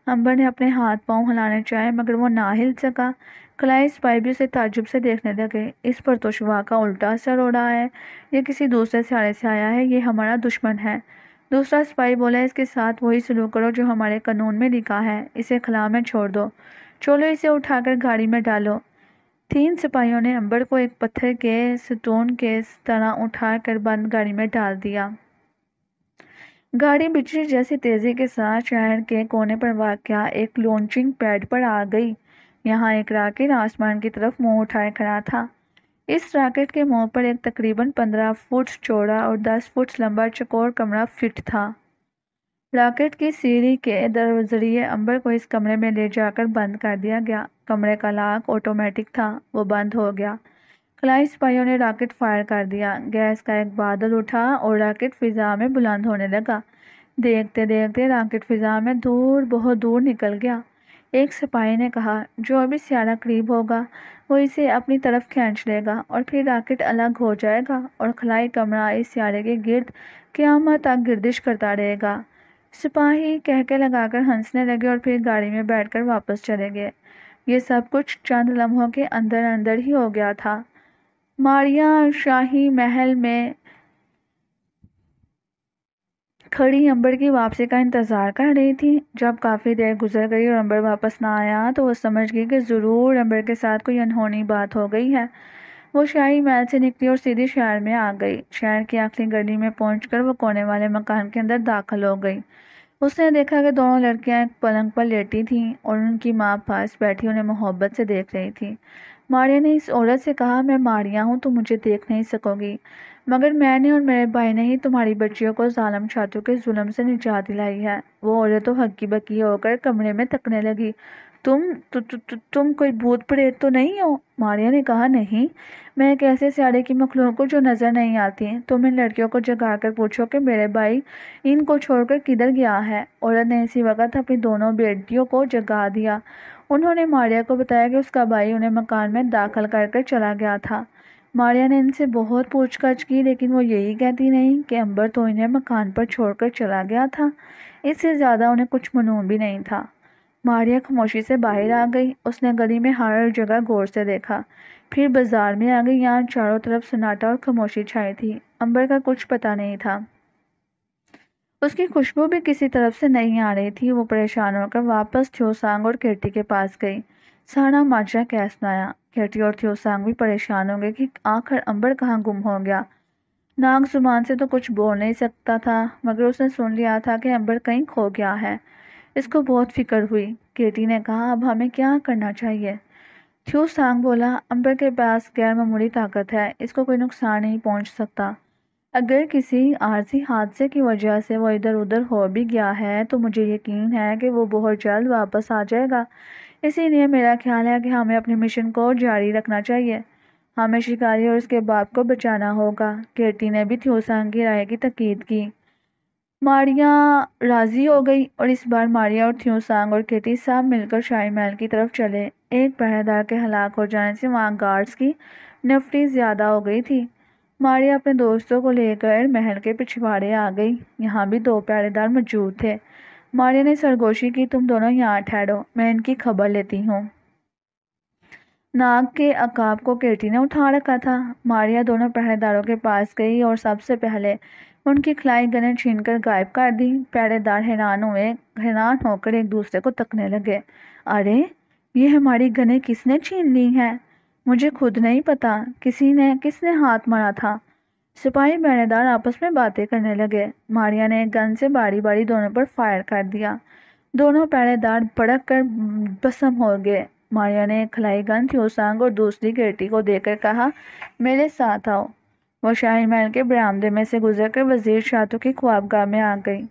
امبر نے اپنے ہاتھ پاؤں ہلانے چاہے مگر وہ نہ ہل سکا۔ خلائی سپاہی بھی اسے تعجب سے دیکھنے لگے۔ اس پر تو شعاع کا الٹا اثر ہو رہا ہے، یہ کسی دوسرے سیارے سے آیا ہے، یہ ہمارا دشمن ہے۔ دوسرا سپاہی بولا اس کے ساتھ وہی سلوک کرو جو ہمارے قانون میں لکھا ہے، اسے خلا میں چھوڑ دو، چلو اسے اٹھا کر گاڑی میں ڈالو۔ 3 سپاہیوں نے امبر کو ایک پتھر کے ستون کے طرح اٹھا کر بند گاڑی میں ڈال دیا۔ گاڑی بجلی جیسی تیزی کے ساتھ شہر کے کونے پر واقع ایک لانچنگ پیڈ پر آ گئی۔ یہاں ایک راکٹ آسمان کی طرف منہ اٹھائے کھڑا تھا۔ اس راکٹ کے منہ پر ایک تقریباً 15 فٹ چوڑا اور 10 فٹ لمبا چوکور کمرہ فٹ تھا۔ راکٹ کی سیڑھی کے ذریعے امبر کو اس کمرے میں لے جا کر بند کر دیا گیا۔ کمرے کا لاک آٹومیٹک تھا، وہ بند ہو گیا۔ خلائی سپاہیوں نے راکٹ فائر کر دیا، گیس کا ایک بادل اٹھا اور راکٹ فضا میں بلند ہونے لگا۔ دیکھتے دیکھتے راکٹ فضا میں بہت دور نکل گیا۔ ایک سپاہی نے کہا، جو بھی سیارہ قریب ہوگا وہ اسے اپنی طرف کھینچ لے گا اور پھر راکٹ الگ ہو جائے گا اور خلائی کمرہ اس سیارے کے گرد قیامت تک گردش کرتا رہے گا۔ سپاہی کہکے لگا کر ہنسنے لگے اور پھر گاڑی میں بیٹھ کر واپس چلے گئے۔ یہ سب کچھ چند لمحوں کے اندر ہی ہو گیا تھا۔ ماریا شاہی محل میں کھڑی امبر کی واپسی کا انتظار کر رہی تھی۔ جب کافی دیر گزر گئی اور امبر واپس نہ آیا تو وہ سمجھ گئی کہ ضرور امبر کے ساتھ کوئی انہونی بات ہو گئی ہے۔ وہ شاہی محل سے نکلی اور سیدھی شہر میں آ گئی۔ شہر کی آخری گلی میں پہنچ کر وہ کونے والے مکان کے اندر داخل ہو گئی۔ اس نے دیکھا کہ دونوں لڑکیاں ایک پلنگ پر لیٹی تھیں اور ان کی ماں پاس بیٹھی انہیں محبت سے دیکھ رہی تھی۔ ماریا نے اس عورت سے کہا، میں ماریا ہوں، تم مجھے دیکھ نہیں سکو گی، مگر میں نے اور میرے بھائی نے ہی تمہاری بچیوں کو ظالم چھاتوں کے ظلم سے نجات دلائی ہے۔ وہ عورت تو ہکی بکی ہو کر کمرے میں تکنے لگی۔ تم کوئی بھوت پریت تو نہیں ہو؟ ماریا نے کہا، نہیں، میں ایک ایسے سیارے کی مخلوق ہوں جو نظر نہیں آتی۔ تم ان لڑکیوں کو جگا کر پوچھو کہ میرے بھائی ان کو چھوڑ کر کدھر گیا ہے۔ عورت نے اسی وقت اپنی دونوں بیٹیوں کو جگا دیا۔ انہوں نے ماریا کو بتایا کہ اس کا بھائی انہیں مکان میں داخل کر کر چلا گیا تھا۔ ماریا نے ان سے بہت پوچھ گچھ کی لیکن وہ یہی کہتی نہیں کہ امبر تو انہیں مکان پر چھوڑ کر چلا گیا تھا۔ اس سے زیادہ انہیں کچھ معلوم بھی نہیں تھا۔ ماریا خاموشی سے باہر آ گئی۔ اس نے گلی میں ہر جگہ غور سے دیکھا، پھر بازار میں آ گئی۔ یہاں چاروں طرف سناٹا اور خاموشی چھائی تھی۔ امبر کا کچھ پتہ نہیں تھا۔ اس کی خوشبو بھی کسی طرف سے نہیں آ رہی تھی۔ وہ پریشان ہو کر واپس تھیو سانگ اور کیٹی کے پاس گئی۔ سارا ماجرا کیس سنایا۔ کیٹی اور تھیو سانگ بھی پریشان ہو گئے کہ آخر امبر کہاں گم ہو گیا۔ ناگ زبان سے تو کچھ بول نہیں سکتا تھا مگر اس نے سن لیا تھا کہ امبر کہیں کھو گیا ہے۔ اس کو بہت فکر ہوئی۔ کیٹی نے کہا، اب ہمیں کیا کرنا چاہیے؟ تھیو سانگ بولا، امبر کے پاس غیر معمولی طاقت ہے، اس کو کوئی نقصان نہیں پہنچ سکتا۔ اگر کسی عارضی حادثے کی وجہ سے وہ ادھر ادھر ہو بھی گیا ہے تو مجھے یقین ہے کہ وہ بہت جلد واپس آ جائے گا۔ اسی لیے میرا خیال ہے کہ ہمیں اپنے مشن کو جاری رکھنا چاہیے۔ ہمیں شکاری اور اس کے باپ کو بچانا ہوگا۔ کیٹی نے بھی تھیو سانگ کی رائے کی تائید کی۔ ماریا راضی ہو گئی اور اس بار ماریا اور تھیو سانگ اور کیٹی سب مل کر شاہی محل کی طرف چلے۔ ایک پہرے دار کے ہلاک ہو جانے سے وہاں گارڈز کی نفری زیادہ ہو گئی تھی۔ ماریا اپنے دوستوں کو لے کر محل کے پچھواڑے آ گئی۔ یہاں بھی 2 پہرے دار موجود تھے۔ ماریا نے سرگوشی کی، تم دونوں یہاں ٹھہرو، میں ان کی خبر لیتی ہوں۔ ناگ کے عقاب کو کیٹی نے اٹھا رکھا تھا۔ ماریا دونوں پہرے داروں کے پاس گئی اور سب سے پہلے ان کی کھلائی گنیں چھین کر غائب کر دی۔ پہرے دار حیران ہو کر ایک دوسرے کو تکنے لگے۔ ارے، یہ ہماری گنیں کس نے چھین لی ہیں؟ مجھے خود نہیں پتا، کس نے ہاتھ مارا تھا؟ سپاہی پہرے دار آپس میں باتیں کرنے لگے۔ ماریا نے ایک گن سے باری باری دونوں پر فائر کر دیا۔ دونوں پہرے دار بھڑک کر بھسم ہو گئے۔ ماریا نے ایک کھلائی گن تھیو سانگ اور دوسری کیٹی کو دے کر کہا، میرے ساتھ آؤ۔ وہ شاہی محل کے برآمدے میں سے گزر کر وزیر شاتو کی خوابگاہ میں آ گئی۔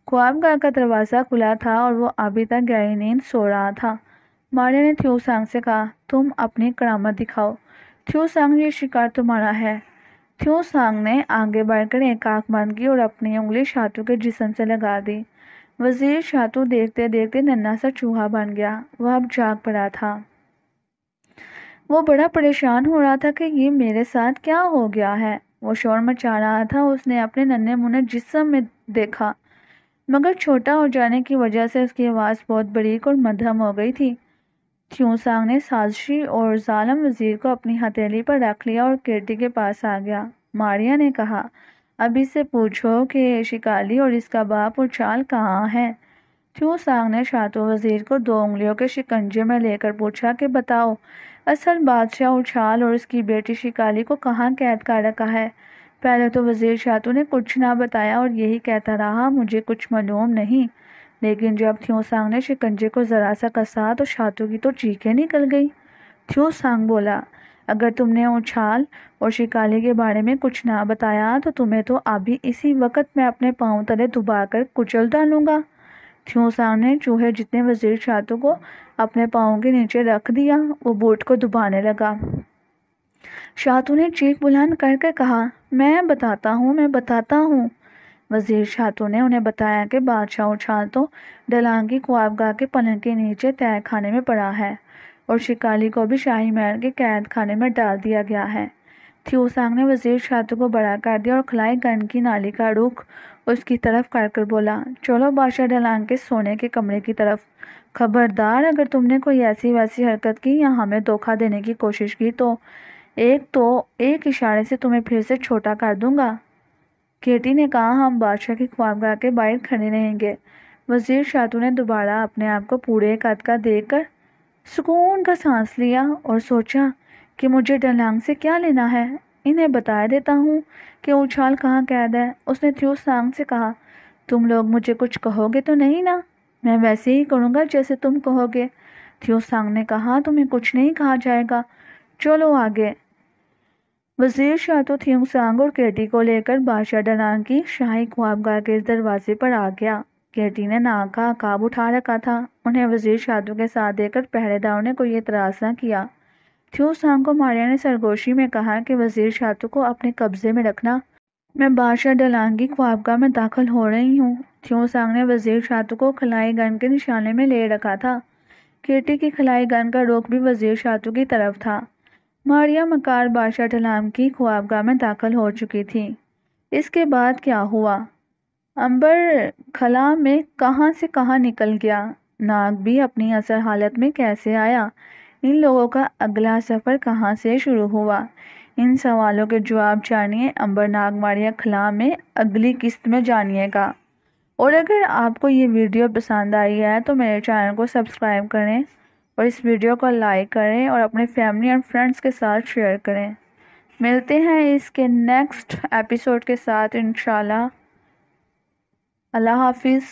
خوابگاہ کا دروازہ کھلا تھا اور وہ ابھی تک گہری نیند سو رہا تھا۔ ماریا نے تھیو سانگ سے کہا، تم اپنی کرامت دکھاؤ۔ تھیو سانگ، یہ شکار تمہارا ہے۔ تھیو سانگ نے آگے بڑھ کر ایک آنکھ بند کی اور اپنی انگلی شاتو کے جسم سے لگا دی۔ وزیر شاتو دیکھتے دیکھتے ننھا سا چوہا بن گیا۔ وہ اب جاگ پڑا تھا۔ وہ بڑا پریشان ہو رہا تھا کہ یہ میرے ساتھ کیا ہو گیا ہے۔ وہ شور مچا رہا تھا۔ اس نے اپنے ننھے منھے جسم میں دیکھا مگر چھوٹا ہو جانے کی وجہ سے اس کی آواز بہت باریک اور مدھم ہو گئی تھی۔ تھیو سانگ نے سازشی اور ظالم وزیر کو اپنی ہتھیلی پر رکھ لیا اور کیٹی کے پاس آ گیا۔ ماریا نے کہا، ابھی سے پوچھو کہ شکالی اور اس کا باپ اچھال کہاں ہے؟ تھیو سانگ نے شاتو وزیر کو 2 انگلیوں کے شکنجے میں لے کر پوچھا کہ بتاؤ، اصل بادشاہ اچھال اور اس کی بیٹی شکالی کو کہاں قید کر رکھا ہے؟ پہلے تو وزیر شاتو نے کچھ نہ بتایا اور یہی کہتا رہا مجھے کچھ معلوم نہیں، لیکن جب تھیو سانگ نے شکنجے کو ذرا سا کسا تو شاتو کی تو چیخیں نکل گئی۔ تھیو سانگ بولا، اگر تم نے اچھال اور شکالی کے بارے میں کچھ نہ بتایا تو تمہیں تو ابھی اسی وقت میں اپنے پاؤں تلے دبا کر کچل ڈالوں گا۔ تھیو سانگ نے چوہے جتنے وزیر شاتو کو اپنے پاؤں کے نیچے رکھ دیا۔ وہ بوٹ کو دبانے لگا۔ شاتو نے چیخ بلند کر کے کہا، میں بتاتا ہوں۔ وزیر شاتو نے انہیں بتایا کہ بادشاہ اچھال تو ڈلانگ کی خوابگاہ کے پلنگ کے نیچے تہہ خانے میں پڑا ہے اور شکالی کو بھی شاہی محل کے قید خانے میں ڈال دیا گیا ہے۔ تھیو سانگ نے وزیر شاتو کو بڑا کر دیا اور کھلائی گن کی نالی کا رخ اس کی طرف کر بولا، چلو بادشاہ ڈلانگ کے سونے کے کمرے کی طرف۔ خبردار، اگر تم نے کوئی ایسی ویسی حرکت کی یا ہمیں دھوکہ دینے کی کوشش کی تو ایک اشارے سے تمہیں پھر سے چھوٹا کر دوں گا۔ کیٹی نے کہا، ہم بادشاہ کی خوابگاہ کے باہر کھڑے رہیں گے۔ وزیر شاتو نے دوبارہ اپنے آپ کو پورے قد کا دیکھ کر سکون کا سانس لیا اور سوچا کہ مجھے ڈلانگ سے کیا لینا ہے، انہیں بتا دیتا ہوں کہ اچھال کہاں قید ہے۔ اس نے تھیو سانگ سے کہا، تم لوگ مجھے کچھ کہو گے تو نہیں نا؟ میں ویسے ہی کروں گا جیسے تم کہو گے۔ تھیو سانگ نے کہا، تمہیں کچھ نہیں کہا جائے گا، چلو آگے۔ وزیر شاتو تھیو سانگ اور کیٹی کو لے کر بادشاہ ڈلانگ کی شاہی خوابگاہ کے دروازے پر آ گیا۔ کیٹی نے ناک کا عقاب اٹھا رکھا تھا۔ انہیں وزیر شاتو کے ساتھ دیکھ کر پہرے داروں نے کوئی اعتراض نہ کیا۔ تھیو سانگ کو ماریا نے سرگوشی میں کہا کہ وزیر شاتو کو اپنے قبضے میں رکھنا، میں بادشاہ ڈلانگ کی خوابگاہ میں داخل ہو رہی ہوں۔ تھیو سانگ نے وزیر شاتو کو کھلائی گن کے نشانے میں لے رکھا تھا۔ کیٹی کی کھلائی گن کا رخ بھی وزیر شاتو کی طرف تھا۔ ماریا مکار بادشاہ ڈلانگ کی خوابگاہ میں داخل ہو چکی تھی۔ اس کے بعد کیا ہوا؟ امبر خلا میں کہاں سے کہاں نکل گیا؟ ناگ بھی اپنی اصل حالت میں کیسے آیا؟ ان لوگوں کا اگلا سفر کہاں سے شروع ہوا؟ ان سوالوں کے جواب جانیے امبر ناگ ماریا خلا میں اگلی قسط میں جانیے گا۔ اور اگر آپ کو یہ ویڈیو پسند آئی ہے تو میرے چینل کو سبسکرائب کریں اور اس ویڈیو کو لائک کریں اور اپنے فیملی اور فرینڈز کے ساتھ شیئر کریں۔ ملتے ہیں اس کے نیکسٹ ایپیسوڈ کے ساتھ انشاءاللہ۔ اللہ حافظ۔